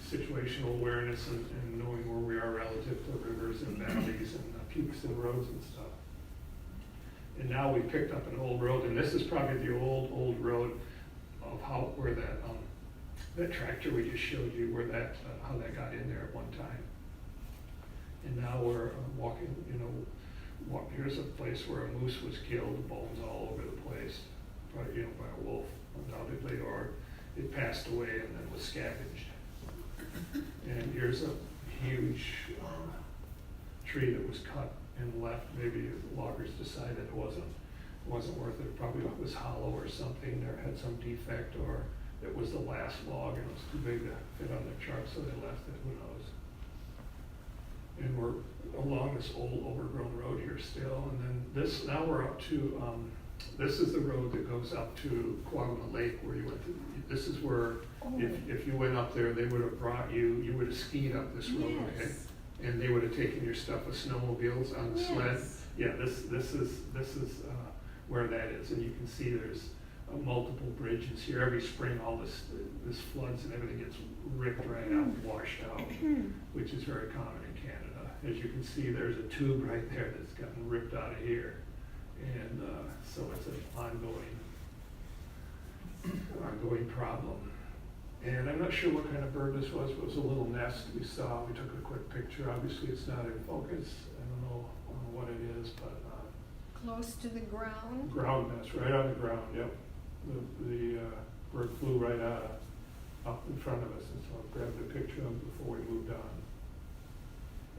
situational awareness and knowing where we are relative to rivers and valleys and peaks and roads and stuff. And now we picked up an old road, and this is probably the old road of where that tractor we just showed you, where how that got in there at one time. And now we're walking, here's a place where a moose was killed, bones all over the place, probably, by a wolf undoubtedly, or it passed away and then was scavenged. And here's a huge tree that was cut and left. Maybe the loggers decided it wasn't worth it. Probably it was hollow or something, or had some defect, or it was the last log and it was too big to fit on their truck, so they left it. Who knows? And we're along this old overgrown road here still. And then now we're up to, this is the road that goes up to Quagma Lake where you went to. This is where, if you went up there, they would have brought you would have skied up this road, okay? And they would have taken your stuff with snowmobiles on the sled. Yeah, this is where that is, and you can see there's multiple bridges here. Every spring, all this floods and everything gets ripped right out, washed out, which is very common in Canada. As you can see, there's a tube right there that's gotten ripped out of here, and so it's an ongoing problem. And I'm not sure what kind of bird this was, but it was a little nest we saw. We took a quick picture. Obviously, it's not in focus. I don't know what it is, but Close to the ground? ground nest, right on the ground, yep. The bird flew right up in front of us, and so I grabbed a picture of it before we moved on.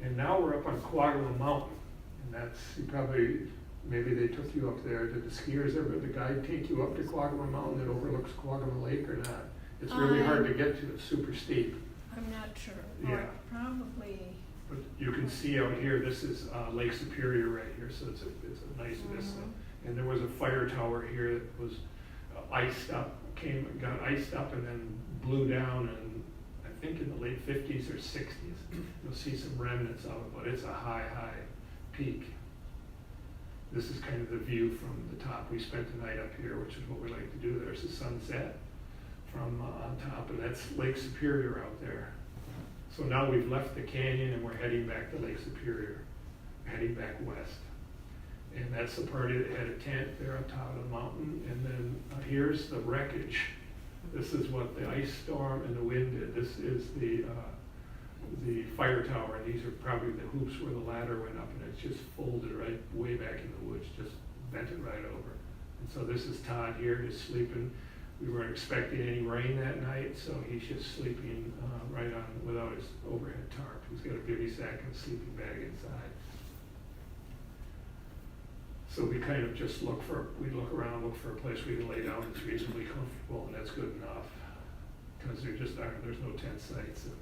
And now we're up on Quagma Mountain, and that's, maybe they took you up there. Did the skiers ever, the guide take you up to Quagma Mountain that overlooks Quagma Lake or not? It's really hard to get to, it's super steep. I'm not sure. Yeah. Or probably. But you can see out here, this is Lake Superior right here, so it's a nice vista. And there was a fire tower here that was iced up, got iced up and then blew down, and I think in the late 50s or 60s. You'll see some remnants of it, but it's a high peak. This is kind of the view from the top. We spent the night up here, which is what we like to do. There's the sunset from on top, and that's Lake Superior out there. So now we've left the canyon and we're heading back to Lake Superior, heading back west. And that's the party that had a tent there on top of the mountain. And then here's the wreckage. This is what the ice storm and the wind did. This is the fire tower, and these are probably the hoops where the ladder went up, and it's just folded right way back in the woods, just bent it right over. And so this is Todd here, just sleeping. We weren't expecting any rain that night, so he's just sleeping right on without his overhead tarp. He's got a bivy sack and a sleeping bag inside. So we kind of just look around, look for a place we can lay down that's reasonably comfortable, and that's good enough. Because there's no tent sites, and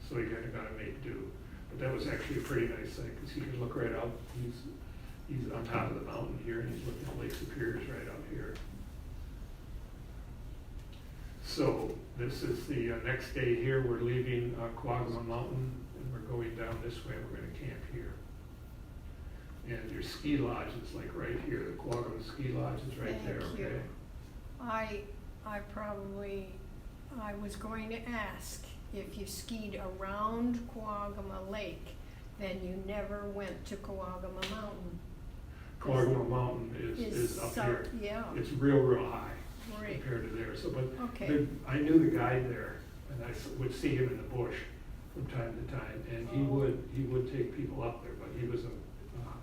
so you kind of got to make do. But that was actually a pretty nice site, because he could look right out. He's on top of the mountain here, and he's looking at Lake Superior's right up here. So this is the next day here. We're leaving Quagma Mountain, and we're going down this way. We're going to camp here. And your ski lodge is like right here. The Quagma Ski Lodge is right there, Thank you. okay? I was going to ask if you skied around Quagma Lake, then you never went to Quagma Mountain. Quagma Mountain is up here. Yeah. It's real high Right. compared to there. So, but Okay. I knew the guide there, and I would see him in the bush from time to time, and he would take people up there. But he was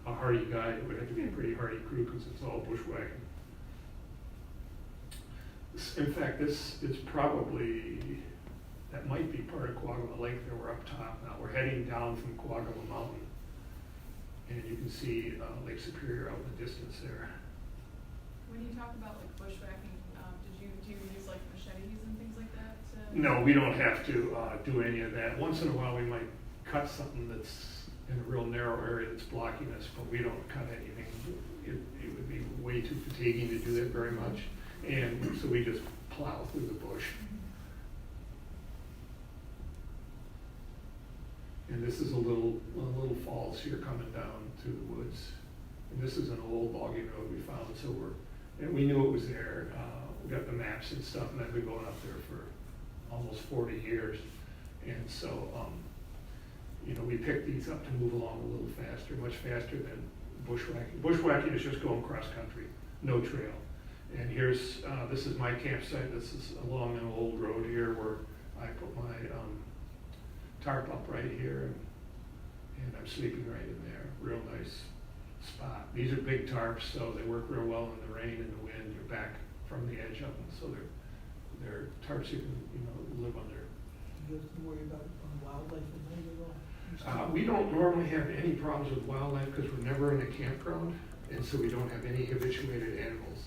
a hardy guy. It would have to be a pretty hardy crew because it's all bushwhacking. In fact, this is probably that might be part of Quagama Lake there. We're up top now. We're heading down from Quagama Mountain. And you can see Lake Superior out in the distance there. When you talk about like bushwhacking, do you use like machetes and things like that to? No, we don't have to do any of that. Once in a while, we might cut something that's in a real narrow area that's blocking us, but we don't cut anything. It would be way too fatiguing to do that very much. And so we just plow through the bush. And this is a little falls here coming down through the woods. And this is an old logging road we found, so and we knew it was there. We got the maps and stuff, and I've been going up there for almost 40 years. And so, we picked these up to move along a little faster, much faster than bushwhacking. Bushwhacking is just going cross country, no trail. And this is my campsite. This is along an old road here where I put my tarp up right here, and I'm sleeping right in there. Real nice spot. These are big tarps, so they work real well in the rain and the wind. You're back from the edge of them, so they're tarps you can live under. Do you have to worry about wildlife at night at all? We don't normally have any problems with wildlife because we're never in a campground, and so we don't have any habituated animals.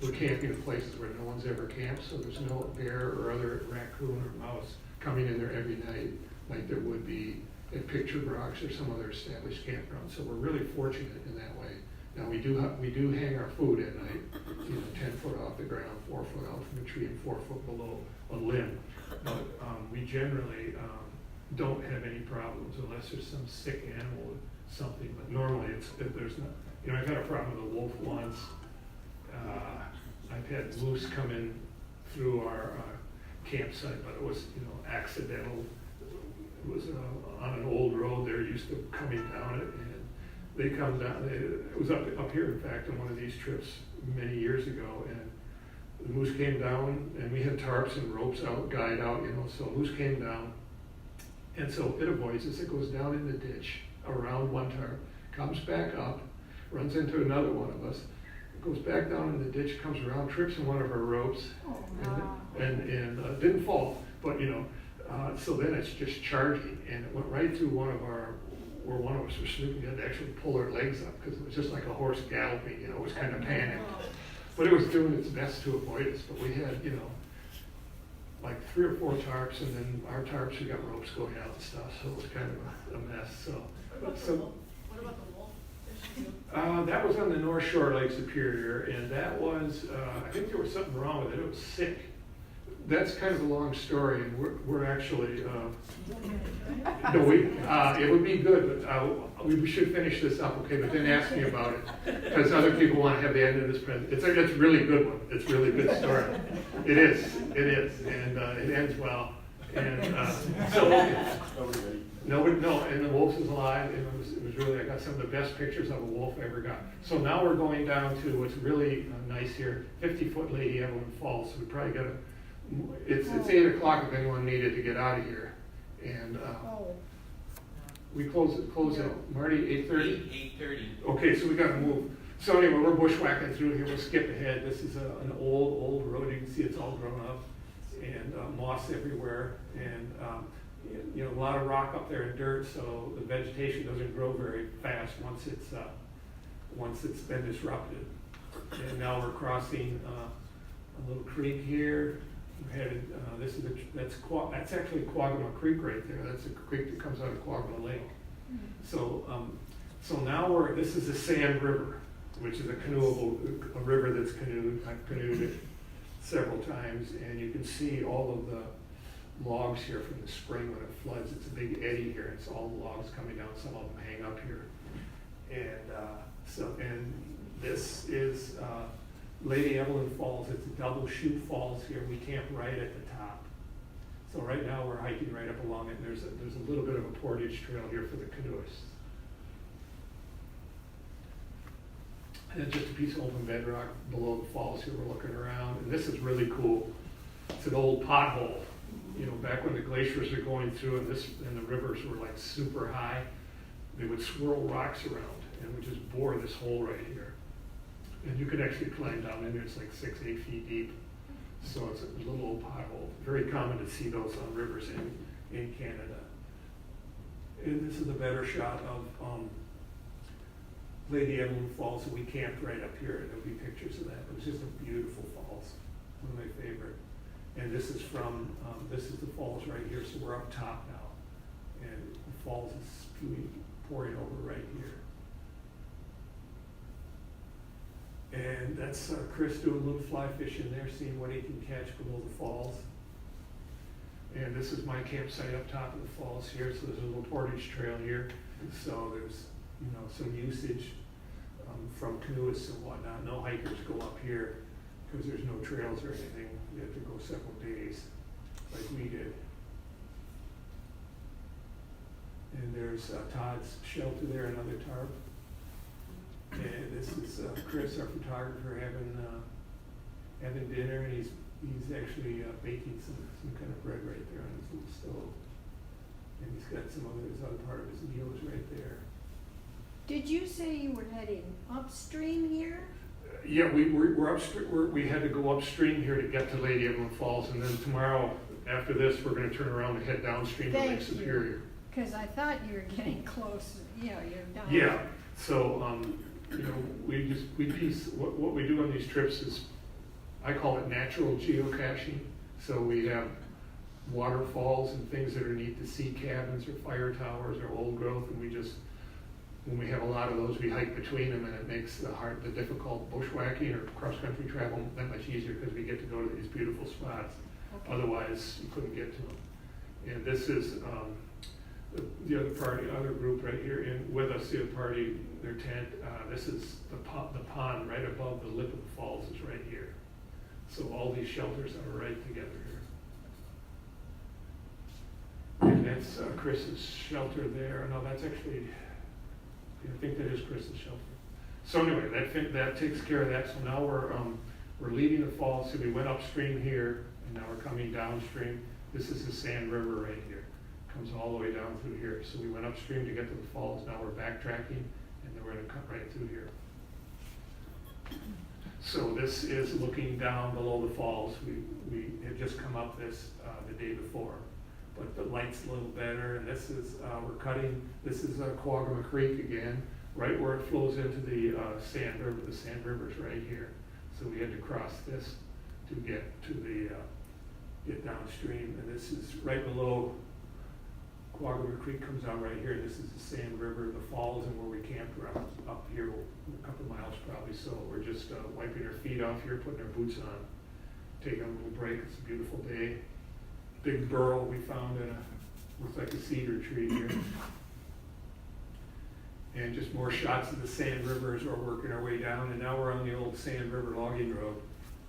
We're camping in places where no one's ever camped, so there's no bear or other raccoon or mouse coming in there every night like there would be at Picture Rocks or some other established campground. So we're really fortunate in that way. Now we do hang our food at night, 10 foot off the ground, 4 foot out from a tree, and 4 foot below a limb. But we generally don't have any problems unless there's some sick animal or something. But normally there's not. I've had a problem with a wolf once. I've had moose come in through our campsite, but it was accidental. It was on an old road. They're used to coming down it, and they come down. It was up here, in fact, on one of these trips many years ago, and the moose came down, and we had tarps and ropes out, guide out, so a moose came down, and so it avoids us. It goes down in the ditch around one tarp, comes back up, runs into another one of us, goes back down in the ditch, comes around, trips in one of our ropes, and didn't fall, but so then it's just charging, and it went right through where one of us was sleeping. We had to actually pull our legs up because it was just like a horse galloping, it was kind of panicked. But it was doing its best to avoid us. But we had, like 3 or 4 tarps, and then our tarps, we got ropes going out and stuff, so it was kind of a mess. What about the wolf issue? That was on the North Shore Lake Superior, and that was, I think there was something wrong with it. It was sick. That's kind of a long story, and we're actually, it would be good, but we should finish this up, okay? But then ask me about it, because other people want to have the end of this present. It's a really good one. It's a really good story. It is, and it ends well. And and the wolf is alive, and it was really, I got some of the best pictures of a wolf I ever got. So now we're going down to what's really nice here, 50-foot Lady Evelyn Falls. So we probably got it's 8 o'clock if anyone needed to get out of here. And we close at, Marty, 8:30? 8:30. Okay, so we got to move. So anyway, we're bushwhacking through here. We'll skip ahead. This is an old road. You can see it's all grown up, and moss everywhere, and a lot of rock up there and dirt. So the vegetation doesn't grow very fast once it's been disrupted. And now we're crossing a little creek here. We're headed. That's actually Quagama Creek right there. That's a creek that comes out of Quagama Lake. So now this is the Sand River, which is a river that's canoed. I've canoed it several times, and you can see all of the logs here from the spring when it floods. It's a big eddy here. It's all the logs coming down. Some of them hang up here, and this is Lady Evelyn Falls. It's a double chute falls here. We camp right at the top. So right now we're hiking right up along it, and there's a little bit of a portage trail here for the canoeists. And it's just a piece of open bedrock below the falls here. We're looking around, and this is really cool. It's an old pothole. Back when the glaciers were going through and the rivers were like super high, they would swirl rocks around and would just bore this hole right here. And you could actually climb down in there. It's like 6-8 feet deep. So it's a little old pothole. Very common to see those on rivers in Canada. And this is a better shot of Lady Evelyn Falls, and we camped right up here. There'll be pictures of that. It was just a beautiful falls, one of my favorite. And this is from, this is the falls right here, so we're up top now. And the falls is pouring over right here. And that's Chris doing a little fly fishing there, seeing what he can catch below the falls. And this is my campsite up top of the falls here, so there's a little portage trail here. So there's, some usage from canoeists and whatnot. No hikers go up here because there's no trails or anything. You have to go several days like we did. And there's Todd's shelter there, another tarp. And this is Chris, our photographer, having dinner, and he's actually baking some kind of bread right there on his little stove. And he's got his other part of his meal is right there. Did you say you were heading upstream here? Yeah, we're upstream. We had to go upstream here to get to Lady Evelyn Falls, and then tomorrow, after this, we're going to turn around and head downstream to Lake Superior. Because I thought you were getting close. Yeah, you're down. Yeah. So, what we do on these trips is, I call it natural geocaching. So we have waterfalls and things that are neat to see, cabins or fire towers or old growth, and when we have a lot of those, we hike between them, and it makes the difficult bushwhacking or cross-country travel that much easier because we get to go to these beautiful spots. Okay. Otherwise, you couldn't get to them. And this is the other group right here with us, the other party, their tent. This is the pond right above the lip of the falls is right here. So all these shelters are right together here. And that's Chris's shelter there. No, that's actually, I think that is Chris's shelter. So anyway, that takes care of that. So now we're leaving the falls. So we went upstream here, and now we're coming downstream. This is the Sand River right here. Comes all the way down through here. So we went upstream to get to the falls. Now we're backtracking, and then we're going to cut right through here. So this is looking down below the falls. We had just come up this the day before, but the light's a little better. And this is we're cutting. This is Quagama Creek again, right where it flows into the Sand River. The Sand River's right here. So we had to cross this to get to get downstream. And this is right below. Quagama Creek comes out right here. This is the Sand River, the falls, and where we camped around up here, a couple of miles probably. So we're just wiping our feet off here, putting our boots on, taking a little break. It's a beautiful day. Big burl we found looks like a cedar tree here. And just more shots of the Sand River as we're working our way down. And now we're on the old Sand River logging road.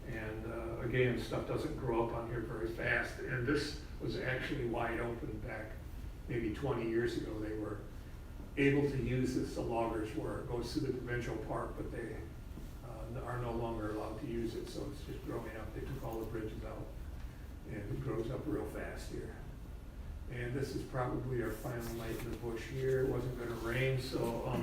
And again, stuff doesn't grow up on here very fast. And this was actually wide open back maybe 20 years ago. They were able to use this, the loggers were. It goes through the provincial park, but they are no longer allowed to use it, so it's just growing up. They took all the bridges out, and it grows up real fast here. And this is probably our final night in the bush here. It wasn't going to rain, so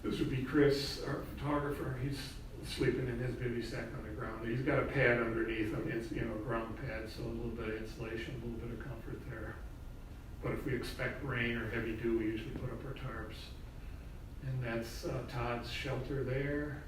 this would be Chris, our photographer. He's sleeping in his bivy sack on the ground. He's got a pad underneath him. It's a ground pad, so a little bit of insulation, a little bit of comfort there. But if we expect rain or heavy dew, we usually put up our tarps. And that's Todd's shelter there.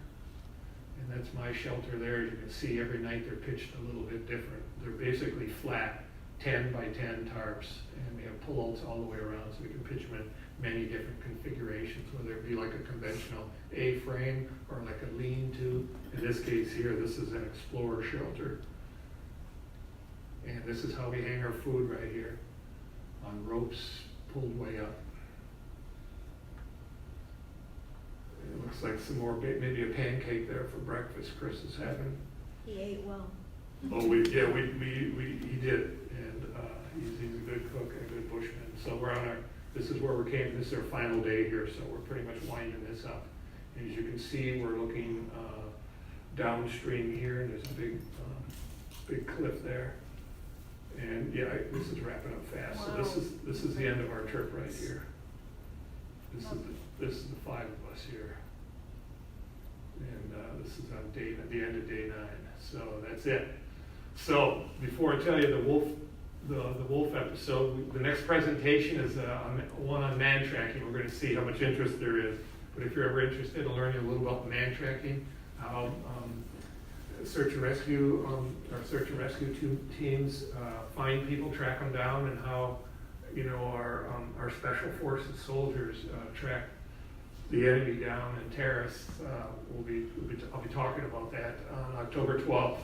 And that's my shelter there. As you can see, every night they're pitched a little bit different. They're basically flat 10 by 10 tarps. And we have pull-outs all the way around, so we can pitch them in many different configurations, whether it be like a conventional A-frame or like a lean-to. In this case here, this is an Explorer shelter. And this is how we hang our food right here, on ropes pulled way up. It looks like some more, maybe a pancake there for breakfast Chris is having. He ate well. Oh, he did, and he's a good cook and a good bushman. So we're on this is where we're camping. This is our final day here, so we're pretty much winding this up. And as you can see, we're looking downstream here, and there's a big cliff there. And yeah, this is wrapping up fast. Wow. So this is the end of our trip right here. This is the 5 of us here. And this is on the end of day 9. So that's it. So before I tell you the wolf episode, the next presentation is one on man tracking. We're going to see how much interest there is. But if you're ever interested in learning a little about man tracking, how search and rescue teams find people, track them down, and how our special forces soldiers track the enemy down and terrorists. I'll be talking about that on October 12th.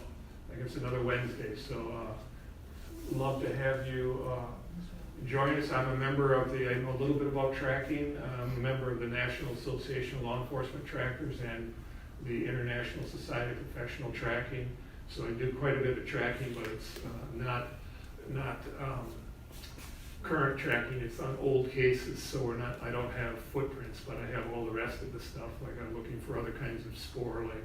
I think it's another Wednesday. So love to have you join us. I know a little bit about tracking. I'm a member of the National Association of Law Enforcement Trackers and the International Society of Professional Tracking. So I do quite a bit of tracking, but it's not current tracking. It's on old cases, so I don't have footprints, but I have all the rest of the stuff. Like I'm looking for other kinds of spoor, like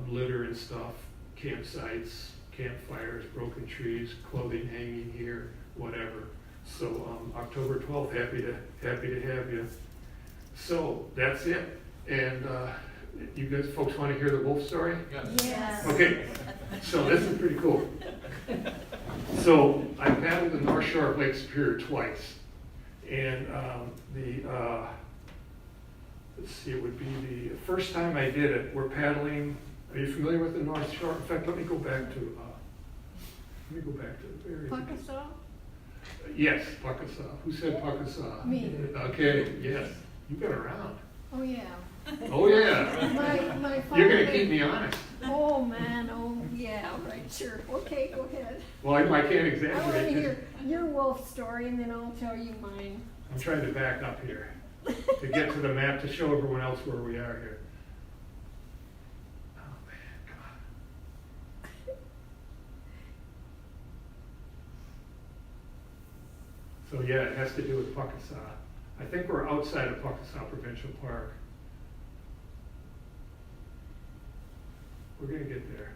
litter and stuff, campsites, campfires, broken trees, clothing hanging here, whatever. So October 12th, happy to have you. So that's it. And you guys, folks, want to hear the wolf story? Yes. Okay. So this is pretty cool. So I paddled the North Shore of Lake Superior twice, and let's see, it would be the first time I did it. We're paddling. Are you familiar with the North Shore? In fact, let me go back to the very. Pakasaw? Yes, Pakasaw. Who said Pakasaw? Me. Okay. Yes. You've been around. Oh, yeah. Oh yeah. My father. You're gonna keep me honest. Oh, man, oh, yeah, right, sure. Okay, go ahead. Well, I can't I want to exaggerate. hear your wolf story, and then I'll tell you mine. I'm trying to back up here to get to the map to show everyone else where we are here. Oh man, come on. So yeah, it has to do with Pakasaw. I think we're outside of Pakasaw Provincial Park. We're gonna get there.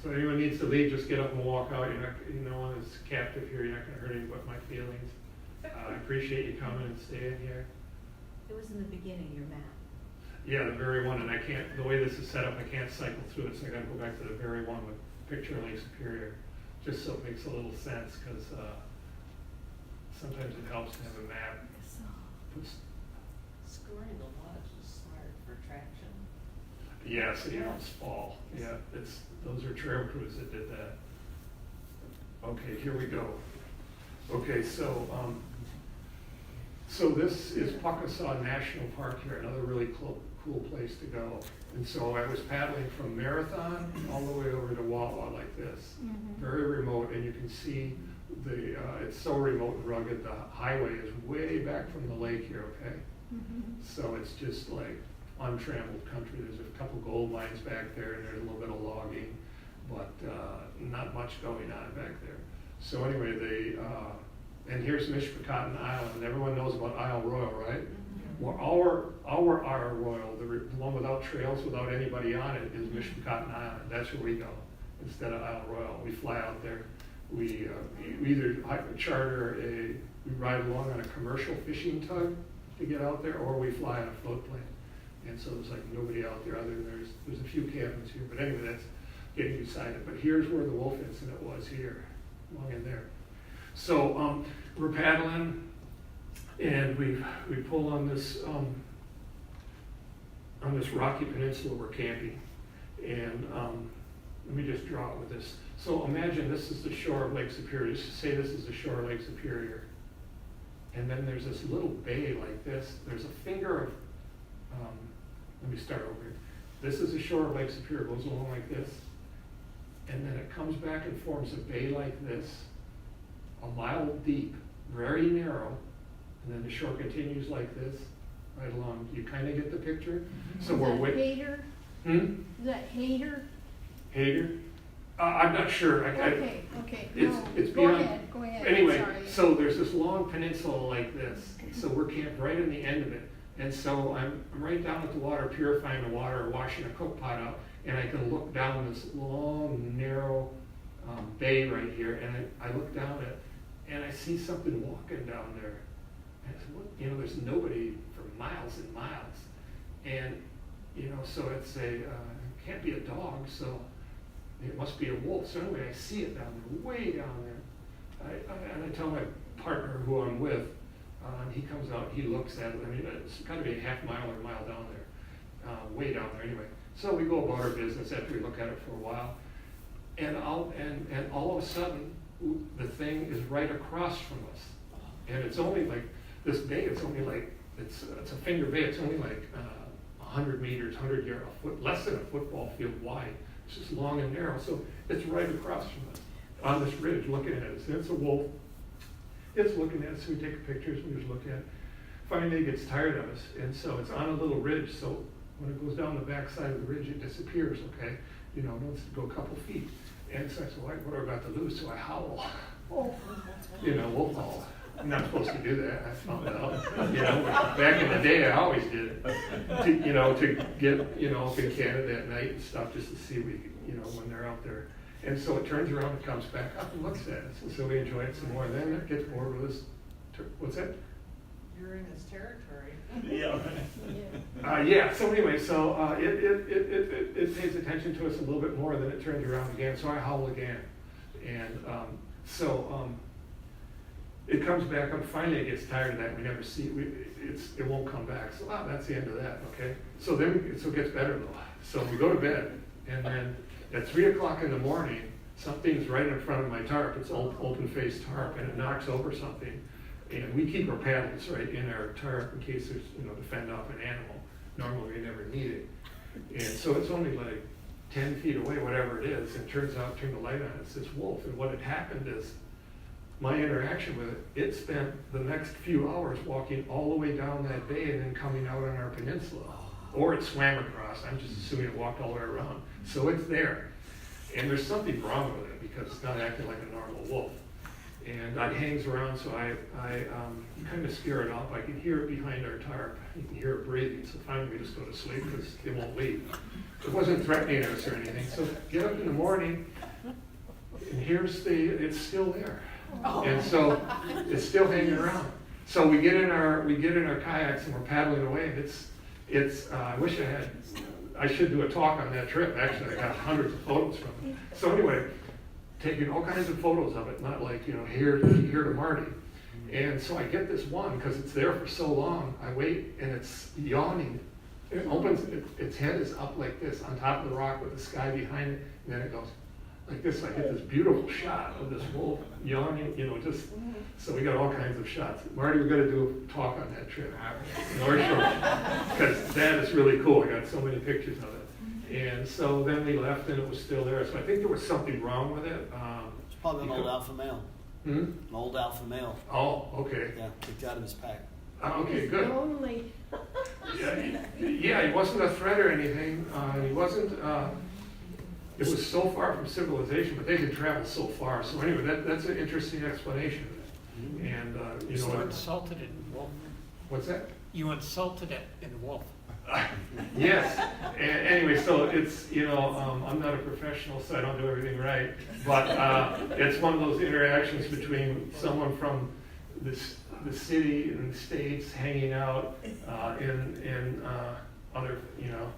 So anyone needs to leave, just get up and walk out. No one is captive here. You're not gonna hurt anybody but my feelings. I appreciate you coming and staying here. It was in the beginning, your map. Yeah, the very one, and I can't, the way this is set up, I can't cycle through it, so I gotta go back to the very one with picture of Lake Superior, just so it makes a little sense, because sometimes it helps to have a map. Scoring the lodge is smart for traction. Yeah, so you don't fall. Yeah, those are trail crews that did that. Okay, here we go. Okay, so this is Pakasaw National Park here, another really cool place to go. And so I was paddling from Marathon all the way over to Wawa like this, very remote, and you can see it's so remote and rugged. The highway is way back from the lake here, okay? So it's just like untrammeled country. There's a couple gold mines back there, and there's a little bit of logging, but not much going on back there. So anyway, and here's Mishpacotton Island. Everyone knows about Isle Royal, right? Well, our Isle Royal, the one without trails, without anybody on it, is Mishpacotton Island. That's where we go instead of Isle Royal. We fly out there. We either we ride along on a commercial fishing tug to get out there, or we fly on a float plane. And so there's like nobody out there other than there's a few cabins here. But anyway, that's getting you excited. But here's where the wolf incident was here, along in there. So we're paddling, and we pull on this rocky peninsula we're camping. And let me just draw it with this. So imagine this is the shore of Lake Superior. Just say this is the shore of Lake Superior. And then there's this little bay like this. There's a finger of, let me start over here. This is the shore of Lake Superior, goes along like this. And then it comes back and forms a bay like this, a mile deep, very narrow. And then the shore continues like this, right along. You kind of get the picture? So we're with. Hater? Is that Hater? Hater? I'm not sure. Okay. It's Go beyond. Go ahead. Anyway, Sorry. so there's this long peninsula like this. So we're camped right in the end of it. And so I'm right down at the water, purifying the water, washing a cook pot out, and I can look down this long, narrow bay right here, and I look down at it, and I see something walking down there. And I said, what? There's nobody for miles and miles. And, you know, so it's can't be a dog, so it must be a wolf. So anyway, I see it down there, way down there. And I tell my partner who I'm with, and he comes out, he looks at it. I mean, it's got to be a half mile or a mile down there, way down there anyway. So we go about our business after we look at it for a while. And all of a sudden, the thing is right across from us. And it's only like, this bay, it's only like, it's a finger bay, it's only like 100 meters, 100 yards, a foot, less than a football field wide. It's just long and narrow, so it's right across from us on this ridge looking at us. And it's a wolf. It's looking at us, so we take pictures, we just look at it. Finally, it gets tired of us, and so it's on a little ridge, so when it goes down the back side of the ridge, it disappears, okay? You know, it wants to go a couple feet. And so I said, what are we about to lose? So I howl. You know, wolf howl. I'm not supposed to do that, I found out. You know, back in the day, I always did it. To get, you know, up in Canada at night and stuff, just to see, you know, when they're out there. And so it turns around and comes back up and looks at us. And so we enjoy it some more. And then it gets bored with us. What's that? You're in his territory. Yeah. Yeah, so anyway, so it pays attention to us a little bit more, then it turns around again, so I howl again. And it comes back up, finally it gets tired of that, we never see it, it won't come back. So that's the end of that, okay? So then it gets better though. So we go to bed, and then at 3 o'clock in the morning, something's right in front of my tarp, it's an open-faced tarp, and it knocks over something. And we keep our paddles right in our tarp in case there's, you know, to fend off an animal. Normally we never need it. And so it's only like 10 feet away, whatever it is, and turns out, turn the light on, it's this wolf. And what had happened is, my interaction with it spent the next few hours walking all the way down that bay and then coming out on our peninsula. Or it swam across, I'm just assuming it walked all the way around. So it's there. And there's something wrong with it because it's not acting like a normal wolf. And it hangs around, so I kind of scare it off. I can hear it behind our tarp. You can hear it breathing, so finally we just go to sleep because it won't leave. It wasn't threatening us or anything. So get up in the morning, and it's still there. And so it's still hanging around. So we get in our kayaks and we're paddling away. I wish I should do a talk on that trip. Actually, I got hundreds of photos from it. So anyway, taking all kinds of photos of it, not like, you know, here to Marty. And so I get this one, because it's there for so long, I wait, and it's yawning. It opens, its head is up like this, on top of the rock with the sky behind it, and then it goes like this. I get this beautiful shot of this wolf yawning, you know, just, so we got all kinds of shots. Marty, we're gonna do a talk on that trip. Because that is really cool. I got so many pictures of it. And so then we left and it was still there. So I think there was something wrong with it. It's probably an old alpha male. An old alpha male. Oh, okay. Yeah, kicked out of his pack. Okay, good. Lonely. Yeah, he wasn't a threat or anything. He wasn't, it was so far from civilization, but they could travel so far. So anyway, that's an interesting explanation of it. And, you know. You insulted it in wolf. What's that? You insulted it in wolf. Yes. And anyway, so it's, you know, I'm not a professional, so I don't do everything right. But it's one of those interactions between someone from the city and the States hanging out in other, you know,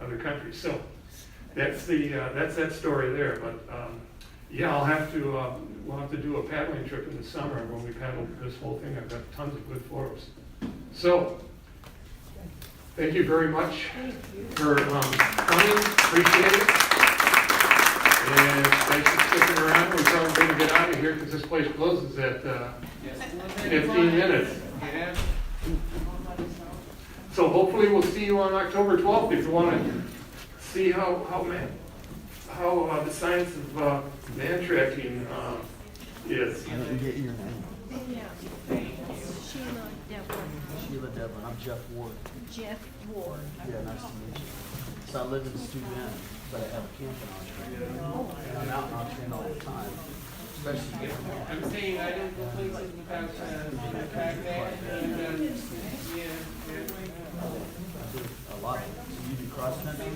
other countries. So that's that story there. But yeah, we'll have to do a paddling trip in the summer when we paddle this whole thing. I've got tons of good photos. So. Thank you very much for coming. Appreciate it. And thanks for sticking around. We're probably going to get out of here because this place closes at 15 minutes. So hopefully we'll see you on October 12th if you want to see how the science of man tracking is. I didn't get your name. Yeah. Sheila Devlin. Sheila Devlin. I'm Jeff Ward. Jeff Ward. Yeah, nice to meet you. So I live in Steuben, but I have a camp in Australia. And I'm out in Australia all the time. Especially I'm saying I don't go places without a backpack and a lot. So you do cross country?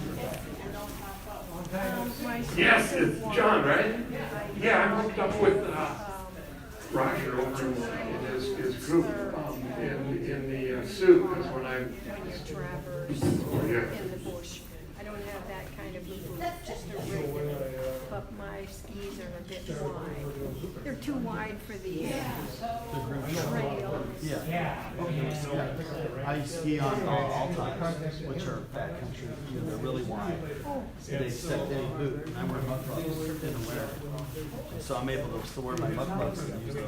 Yes, it's John, right? Yeah, I'm hooked up with Roger over in his group, in the suit, because when I, when you traverse yeah. in the bush. I don't have that kind of a boot, just a regular, but my skis are a bit wide. They're too wide for the trail. Yeah. I ski on all times, which are backcountry. You know, they're really wide. They accept any boot, and I wear mud gloves. Didn't wear it. So I'm able to still wear my mud gloves and use those.